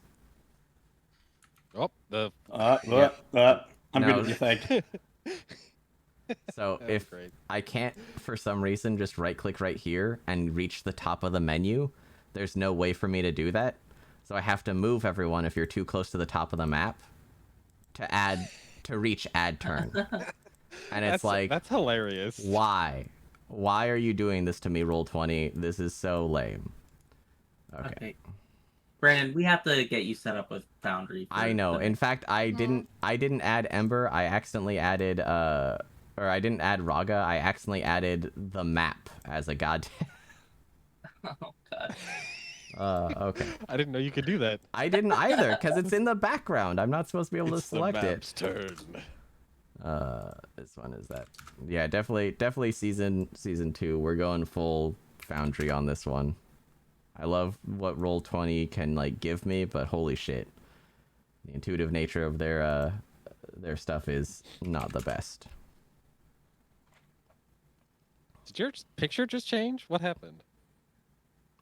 Oh, the. I'm No. good at the thing. So That was if great. I can't, for some reason, just right-click right here and reach the top of the menu, there's no way for me to do that. So I have to move everyone if you're too close to the top of the map to reach add turn. And it's like, that's hilarious. why? Why are you doing this to me, Roll20? This is so lame. Okay. Brandon, we have to get you set up with Foundry. I know. In fact, I didn't add Ember. I accidentally added or I didn't add Raga. I accidentally added the map as a goddamn. Oh god. Okay. I didn't know you could do that. I didn't either, because it's in the background. I'm not supposed to be able to select the it. map's turn. This one is that. Yeah, definitely season 2. We're going full Foundry on this one. I love what Roll20 can like give me, but holy shit, the intuitive nature of their stuff is not the best. Did your picture just change? What happened?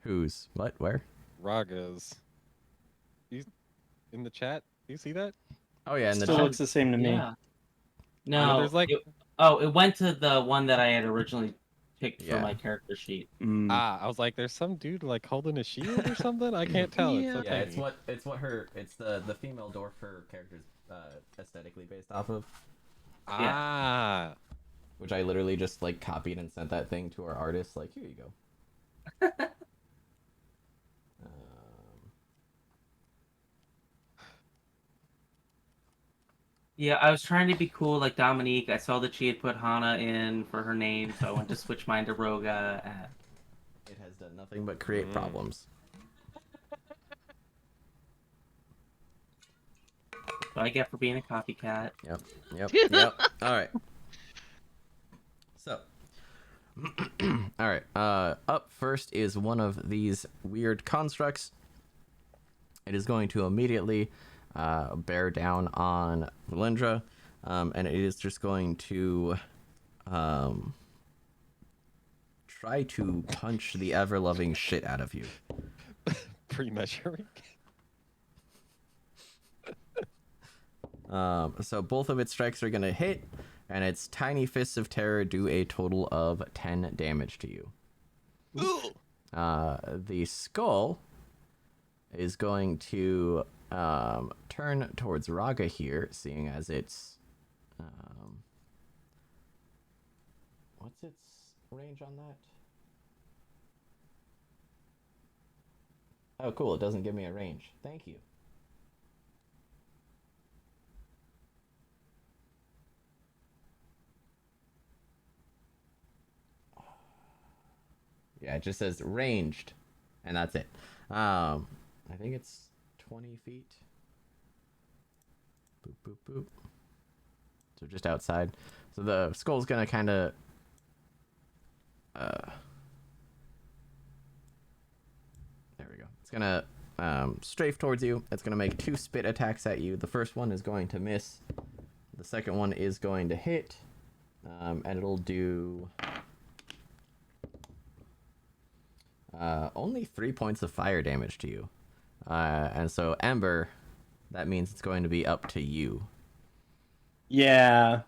Who's what? Where? Raga's. He's in the chat. Do you see that? Oh yeah, in the Still chat. looks the same to me. Yeah. No, there's like- it went to the one that I had originally picked Yeah. for my character sheet. Mm. I was like, there's some dude like holding a shield or something. I can't tell. It's so Yeah, tiny. it's the female dwarf her character's aesthetically based off of, Ah. which I literally just like copied and sent that thing to our artist. Like, here you go. Yeah, I was trying to be cool like Dominique. I saw that she had put Hana in for her name, so I went to switch mine to Roga. It has done nothing but create problems. What I get for being a copycat. Yep. All right. So, all right. Up first is one of these weird constructs. It is going to immediately bear down on Valindra, and it is just going to try to punch the ever-loving shit out of you. Pre-measuring. So both of its strikes are going to hit, and its tiny fists of terror do a total of 10 damage to you. The skull is going to turn towards Raga here, seeing as it's What's its range on that? Oh, cool. It doesn't give me a range. Thank you. Yeah, it just says ranged, and that's it. I think it's 20 feet. Boop, boop, boop. So just outside. So the skull's gonna kind of... there we go. It's gonna strafe towards you. It's gonna make 2 spit attacks at you. The first one is going to miss. The second one is going to hit. And it'll do... only 3 points of fire damage to you. And so, Ember, that means it's going to be up to you. Yeah.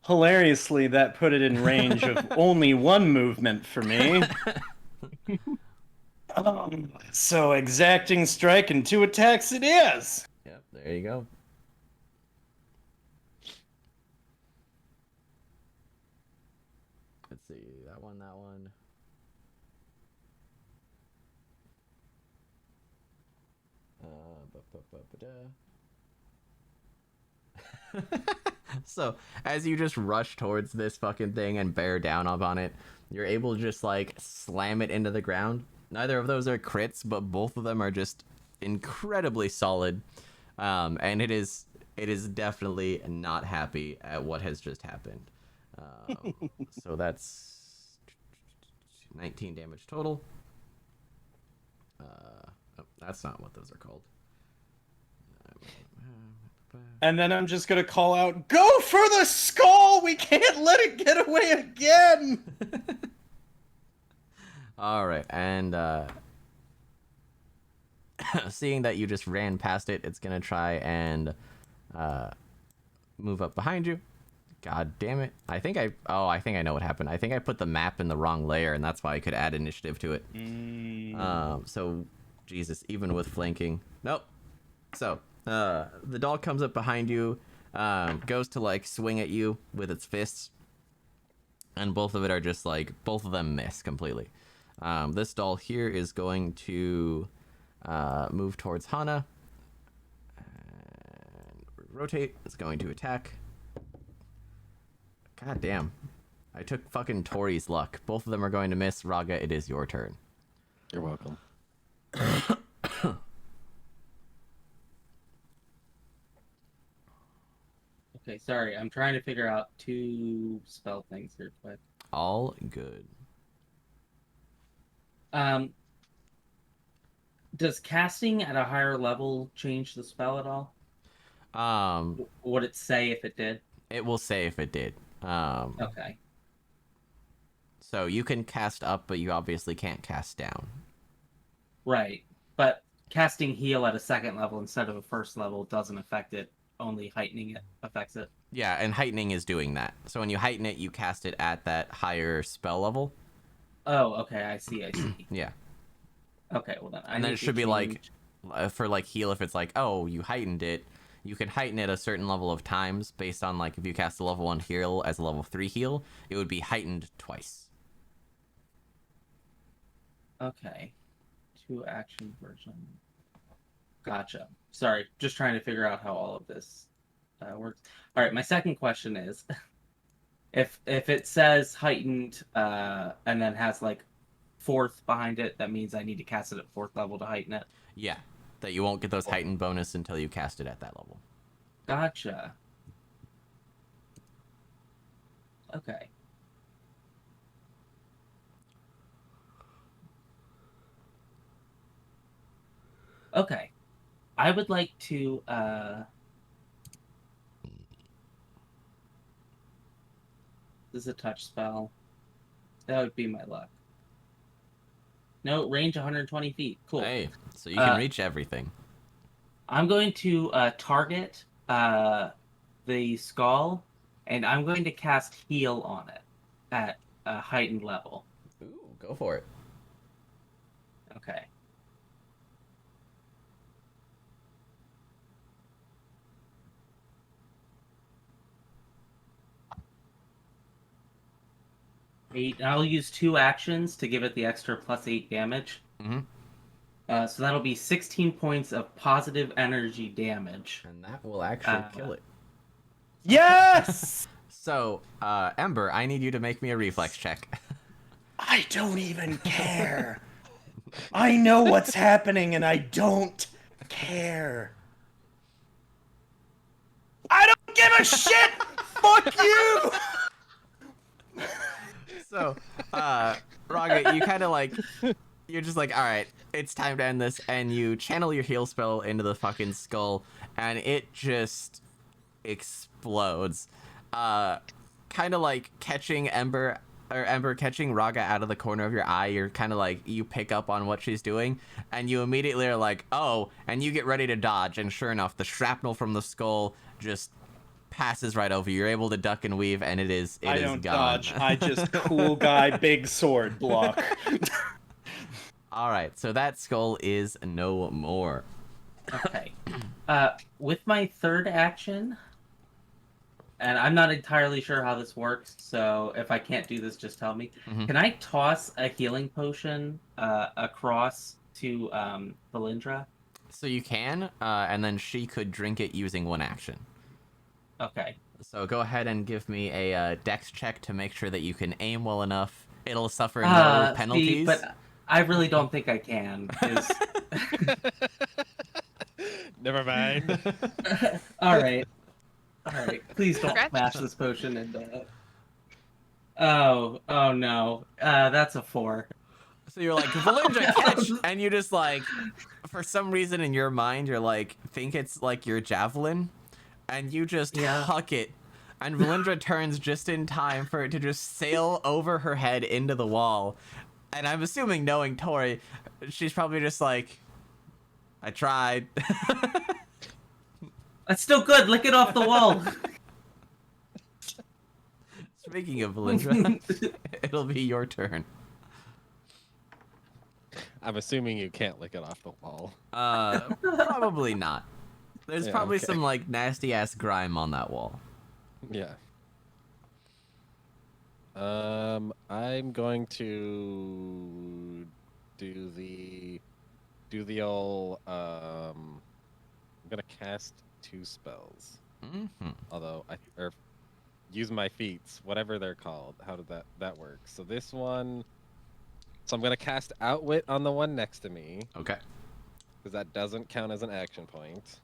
Hilariously, that put it in range of only 1 movement for me. So, exacting strike and 2 attacks it is! Yep, there you go. Let's see, that one. So, as you just rush towards this fucking thing and bear down up on it, you're able to just, like, slam it into the ground. Neither of those are crits, but both of them are just incredibly solid. And it is definitely not happy at what has just happened. So that's 19 damage total. Oh, that's not what those are called. And then I'm just gonna call out, "Go for the skull! We can't let it get away again!" Alright, and seeing that you just ran past it, it's gonna try and move up behind you. God damn it. I think I know what happened. I think I put the map in the wrong layer, and that's why I could add initiative to it. So, Jesus, even with flanking. Nope. So, the dog comes up behind you, goes to, like, swing at you with its fists, and both of them miss completely. This doll here is going to move towards Hana, and rotate. It's going to attack. God damn. I took fucking Tori's luck. Both of them are going to miss. Raga, it is your turn. You're welcome. Okay, sorry. I'm trying to figure out 2 spell things here quick. All good. Does casting at a higher level change the spell at all? Would it say if it did? It will say if it did. Okay. So you can cast up, but you obviously can't cast down. Right. But casting heal at a 2nd level instead of a 1st level doesn't affect it. Only heightening it affects it. Yeah, and heightening is doing that. So when you heighten it, you cast it at that higher spell level. Oh, okay. I see. Yeah. Okay, well then. And then it should be like, for like heal, if it's like, oh, you heightened it, you can heighten it a certain level of times based on, like, if you cast a level 1 heal as a level 3 heal, it would be heightened twice. Okay. 2 action version. Gotcha. Sorry, just trying to figure out how all of this works. All right, my second question is, if it says heightened and then has like 4th behind it, that means I need to cast it at 4th level to heighten it. Yeah, that you won't get those heightened bonus until you cast it at that level. Gotcha. Okay. Okay. I would like to this is a touch spell. That would be my luck. No, range 120 feet. Cool. Hey, so you can reach everything. I'm going to target the skull, and I'm going to cast heal on it at a heightened level. Ooh, go for it. Okay. 8. I'll use 2 actions to give it the extra +8 damage. Mm-hmm. So that'll be 16 points of positive energy damage. And that will actually kill it. Yes! So, Ember, I need you to make me a reflex check. I don't even care. I know what's happening and I don't care. I don't give a shit! Fuck you! So, Raga, you kind of like, you're just like, all right, it's time to end this, and you channel your heal spell into the fucking skull, and it just explodes. Kind of like catching Ember catching Raga out of the corner of your eye. You're kind of like, you pick up on what she's doing, and you immediately are like, oh, and you get ready to dodge, and sure enough, the shrapnel from the skull just passes right over you. You're able to duck and weave, and it is I gone. don't dodge. I just cool guy, big sword block. All right, so that skull is no more. Okay. With my third action, and I'm not entirely sure how this works, so if I can't do this, just tell me. Mhm. Can I toss a healing potion across to Valindra? So you can, and then she could drink it using one action. Okay. So go ahead and give me a dex check to make sure that you can aim well enough. It'll suffer no penalties. See, but I really don't think I can. 'Cause... Never mind. All right. Please don't Congrats. smash this potion and. Oh no. That's a 4. So you're like, Valindra, catch! And you just like, for some reason in your mind, you're like, think it's like your javelin, and you just huck it. And Valindra turns just in time for it to just sail over her head into the wall. And I'm assuming, knowing Tori, she's probably just like, I tried. That's still good. Lick it off the wall. Speaking of Valindra, it'll be your turn. I'm assuming you can't lick it off the wall. Probably not. There's Yeah, probably okay. some like nasty ass grime on that wall. Yeah. I'm going to do the old I'm gonna cast 2 spells. Mm-hmm. Although or use my feats, whatever they're called. How did that work? So this one, so I'm gonna cast Outwit on the one next to me, Okay. because that doesn't count as an action point.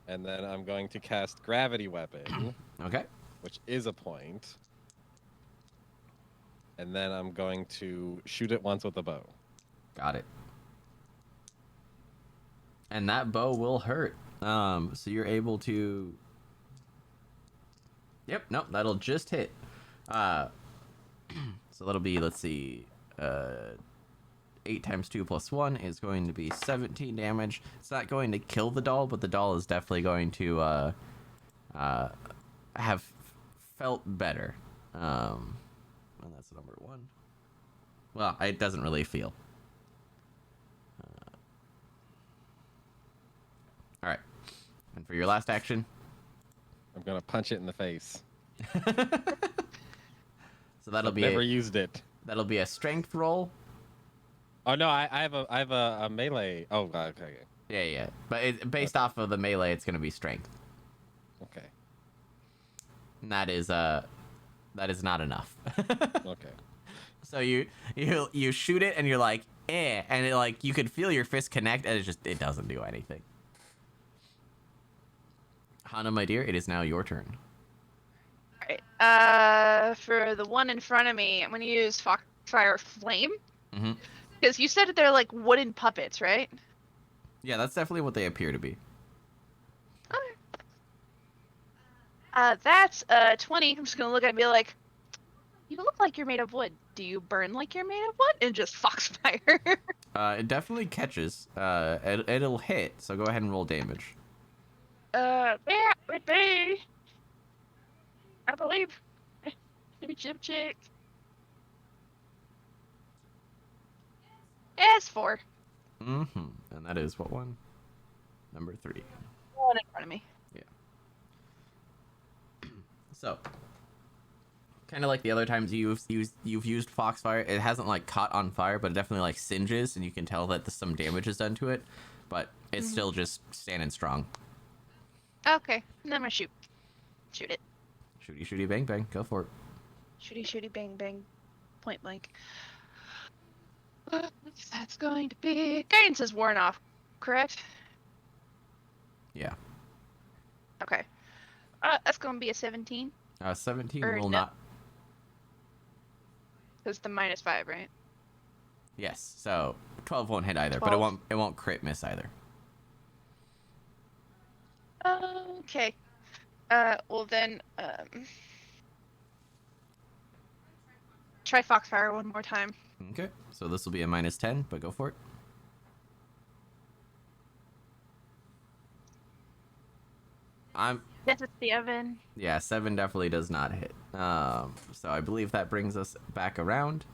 And then I'm going to cast Gravity Weapon, Okay. which is a point. And then I'm going to shoot it once with a bow. Got it. And that bow will hurt. So you're able to. Yep. Nope. That'll just hit. So that'll be, let's see, 8 times 2 plus 1 is going to be 17 damage. It's not going to kill the doll, but the doll is definitely going to have felt better. And that's number 1. Well, it doesn't really feel. All right. And for your last action? I'm gonna punch it in the face. So that'll I've be never used it. that'll be a strength roll. Oh no, I have a melee. Oh, okay. Yeah. But based off of the melee, it's gonna be strength. Okay. And that is not enough. Okay. So you shoot it and you're like, and it like you could feel your fist connect and it doesn't do anything. Hana, my dear, it is now your turn. Alright. For the one in front of me, I'm gonna use Foxfire Flame. Mm-hmm. Because you said that they're like wooden puppets, right? Yeah, that's definitely what they appear to be. That's 20. I'm just gonna look at it and be like, you look like you're made of wood. Do you burn like you're made of wood? And just Foxfire. It definitely catches. It'll hit. So go ahead and roll damage. Yeah, would be. I believe. Let me check. Yeah, it's 4. Mm-hmm. And that is what one? Number 3. One in front of me. So, Kind of like the other times you've used Foxfire. It hasn't like caught on fire, but it definitely like singes, and you can tell that some damage is done to it. But it's still just standing strong. Okay, then I'm gonna shoot it. Shooty shooty bang bang. Go for it. Shooty shooty bang bang, point blank. That's going to be guidance is worn off, correct? Yeah. Okay. That's going to be a 17. 17 Or will no. not. Because the -5, right? Yes. So 12 won't hit either, but 12. it won't crit miss either. Okay. Well then, try Foxfire one more time. Okay. So this will be a -10, but go for it. Yes, it's the oven. Yeah, 7 definitely does not hit. So I believe that brings us back around.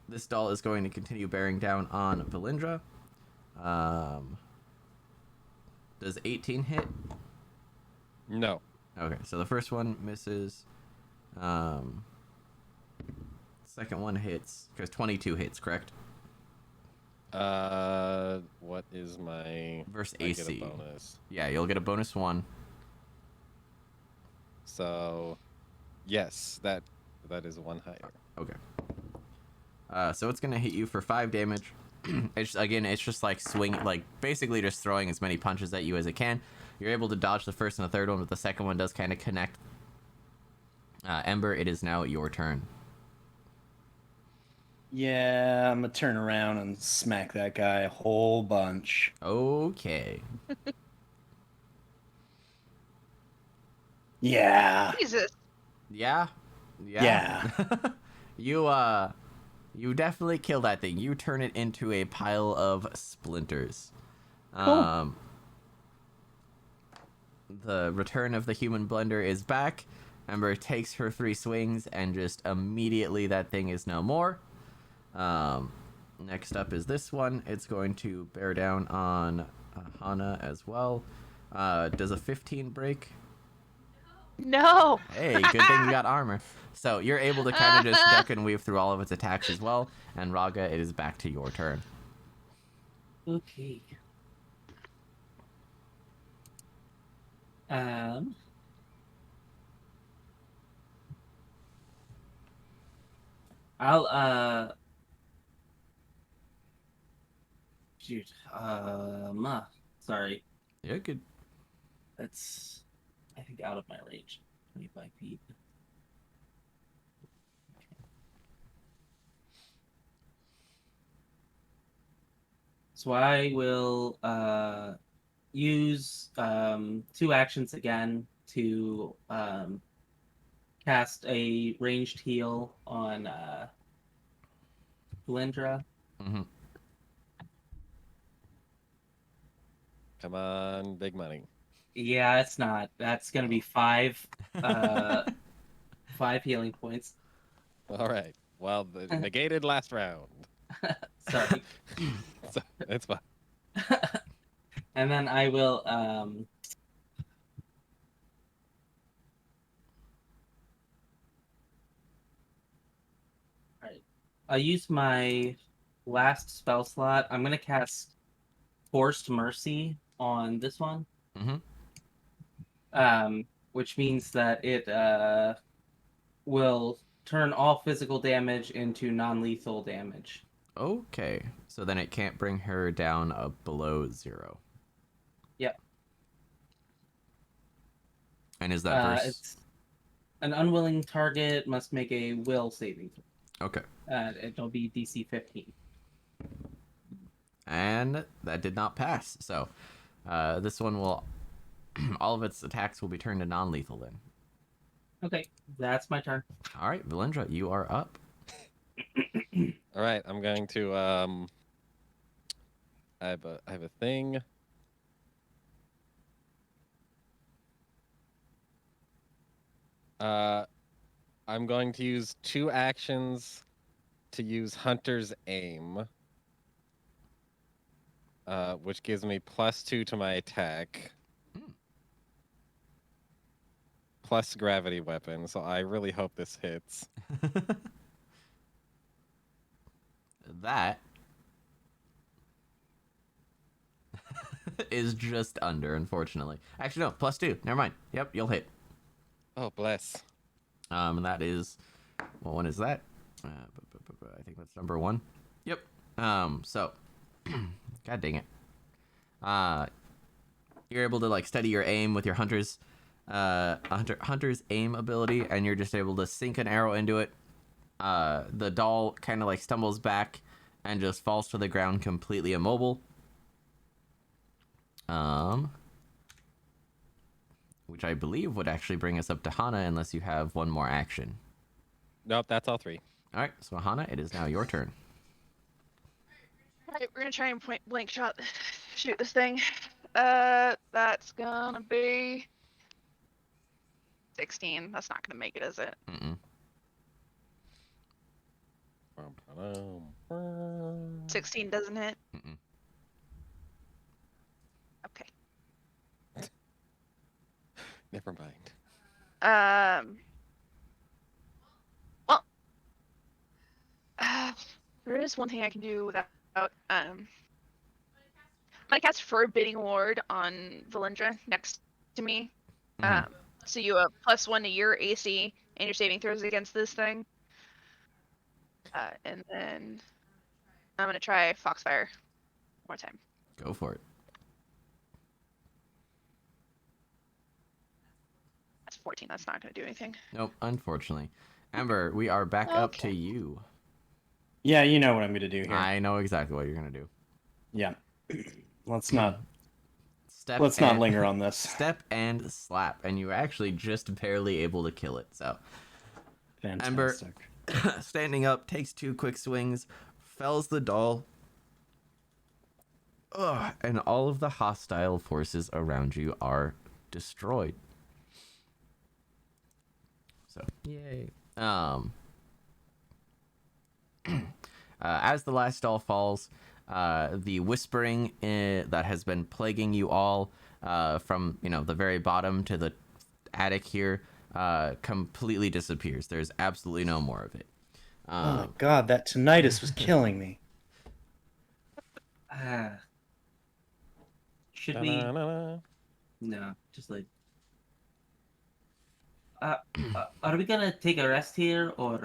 This doll is going to continue bearing down on Valindra. Does 18 hit? No. Okay, so the first one misses. Second one hits because 22 hits, correct? What is my Versus I AC. get a bonus. Yeah, you'll get a bonus 1. So, yes, that is 1 higher. Okay. So it's gonna hit you for 5 damage. It's just like basically just throwing as many punches at you as it can. You're able to dodge the first and the third one, but the second one does kind of connect. Ember, it is now your turn. Yeah, I'm gonna turn around and smack that guy a whole bunch. Okay. Yeah. Jesus. Yeah. Yeah. You definitely kill that thing. You turn it into a pile of splinters. Cool. The return of the human blender is back. Ember takes her 3 swings, and just immediately that thing is no more. Next up is this one. It's going to bear down on Hana as well. Does a 15 break? No. Hey, good thing you got armor. So you're able to kind of just duck and weave through all of its attacks as well. And Raga, it is back to your turn. Okay. I'll shoot. Sorry. Yeah, good. That's I think out of my range. 25 feet. So I will use 2 actions again to cast a ranged heal on Lindra. Mm-hmm. Come on, big money. Yeah, it's not. That's gonna be 5 5 healing points. All right. Well, the negated last round. Sorry. So, it's fine. And then I will Alright. I'll use my last spell slot. I'm gonna cast Forced Mercy on this one. Mm-hmm. Which means that it will turn all physical damage into non-lethal damage. Okay. So then it can't bring her down below 0. Yep. And is that verse? It's an unwilling target must make a will saving throw. Okay. It'll be DC 15. And that did not pass. So this one will... all of its attacks will be turned to non-lethal then. Okay, that's my turn. All right, Valindra, you are up. All right, I'm going to I have a thing. I'm going to use 2 actions to use Hunter's Aim, which gives me +2 to my attack. plus gravity weapon, so I really hope this hits. That is just under, unfortunately. Actually, no, +2. Never mind. Yep, you'll hit. Oh, bless. And that is, what one is that? I think that's number 1. Yep. So, god dang it. You're able to like steady your aim with your hunter's aim ability, and you're just able to sink an arrow into it. The doll kind of like stumbles back and just falls to the ground completely immobile. Which I believe would actually bring us up to Hana unless you have one more action. Nope, that's all 3. All right, so Hana, it is now your turn. Alright, we're gonna try and point blank shoot this thing. That's gonna be 16. That's not gonna make it, is it? Mm-mm. 16 doesn't hit. Mm-mm. Okay. Never mind. Well, there is one thing I can do without. I'm gonna cast Forbidding Ward on Valindra next to me. Mhm. So you have +1 to your AC and your saving throws against this thing. And then I'm gonna try Foxfire one more time. Go for it. That's 14. That's not gonna do anything. Nope, unfortunately. Amber, we are back up to Okay. you. Yeah, you know what I'm gonna do here. I know exactly what you're gonna do. Yeah. Let's not Step linger on this. Step and slap, and you were actually just barely able to kill it. So Fantastic. standing up, takes 2 quick swings, fells the doll. Ugh, and all of the hostile forces around you are destroyed. So, yay. As the last doll falls, the whispering that has been plaguing you all from the very bottom to the attic here completely disappears. There's absolutely no more of it. Oh my god, that tinnitus was killing me. Should we? Da-na-na-na. No, just like. Are we gonna take a rest here, or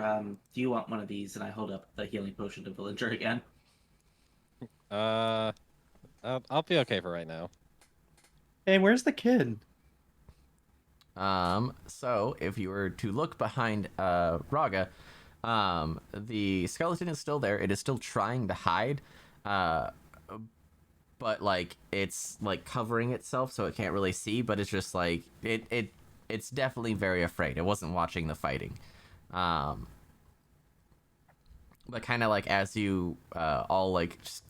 do you want one of these? And I hold up the healing potion to Villager again. I'll be okay for right now. Hey, where's the kid? So if you were to look behind Raga, the skeleton is still there. It is still trying to hide, but like it's like covering itself so it can't really see, but it's just like it's definitely very afraid. It wasn't watching the fighting. But kind of like as you all like just,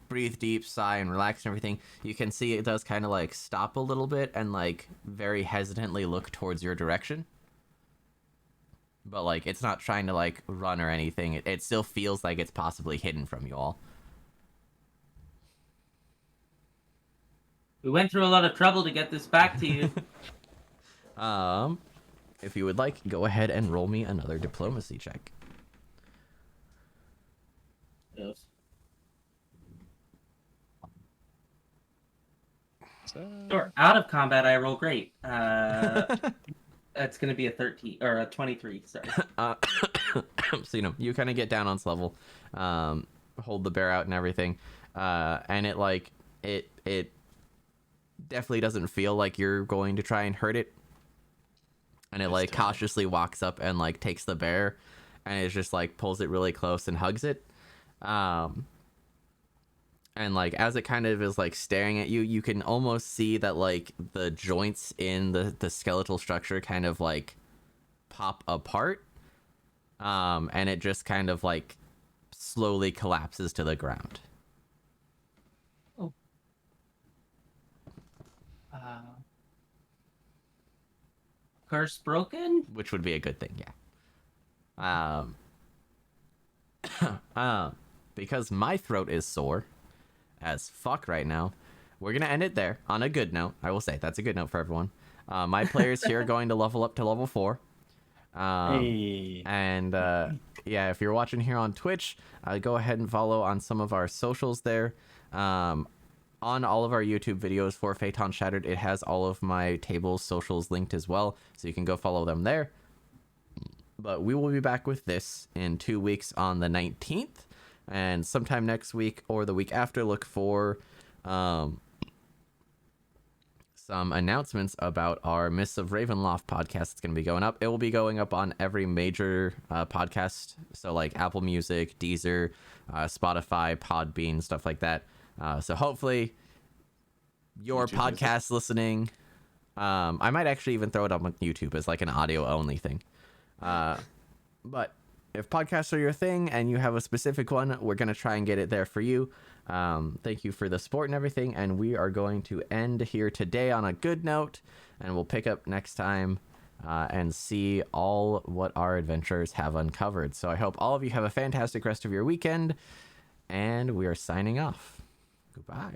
breathe deep, sigh, and relax and everything, you can see it does kind of like stop a little bit and like very hesitantly look towards your direction. But like it's not trying to like run or anything. It still feels like it's possibly hidden from you all. We went through a lot of trouble to get this back to you. If you would like, go ahead and roll me another diplomacy check. Yes. Sure. Out of combat, I roll great. That's gonna be a 13 or a 23. Sorry. So you kind of get down on its level, hold the bear out and everything, and it definitely doesn't feel like you're going to try and hurt it. And it like cautiously walks up and like takes the bear, and it just like pulls it really close and hugs it. And like as it kind of is like staring at you, you can almost see that like the joints in the skeletal structure kind of like pop apart. And it just kind of like slowly collapses to the ground. Oh. Curse broken? Which would be a good thing, yeah. Because my throat is sore as fuck right now, we're gonna end it there on a good note. I will say that's a good note for everyone. My players here are going to level up to level 4. Hey. And yeah, if you're watching here on Twitch, go ahead and follow on some of our socials there. On all of our YouTube videos for Phaeton Shattered, it has all of my tables, socials linked as well, so you can go follow them there. But we will be back with this in 2 weeks on the 19th, and sometime next week or the week after, look for some announcements about our Mists of Ravenloft podcast. It's going to be going up. It will be going up on every major podcast, so like Apple Music, Deezer, Spotify, Podbean, stuff like that. So hopefully your YouTube podcast listening, I might actually even throw it up on YouTube as like an audio only thing. But if podcasts are your thing and you have a specific one, we're going to try and get it there for you. Thank you for the support and everything. And we are going to end here today on a good note, and we'll pick up next time and see all what our adventurers have uncovered. So I hope all of you have a fantastic rest of your weekend, and we are signing off. Goodbye.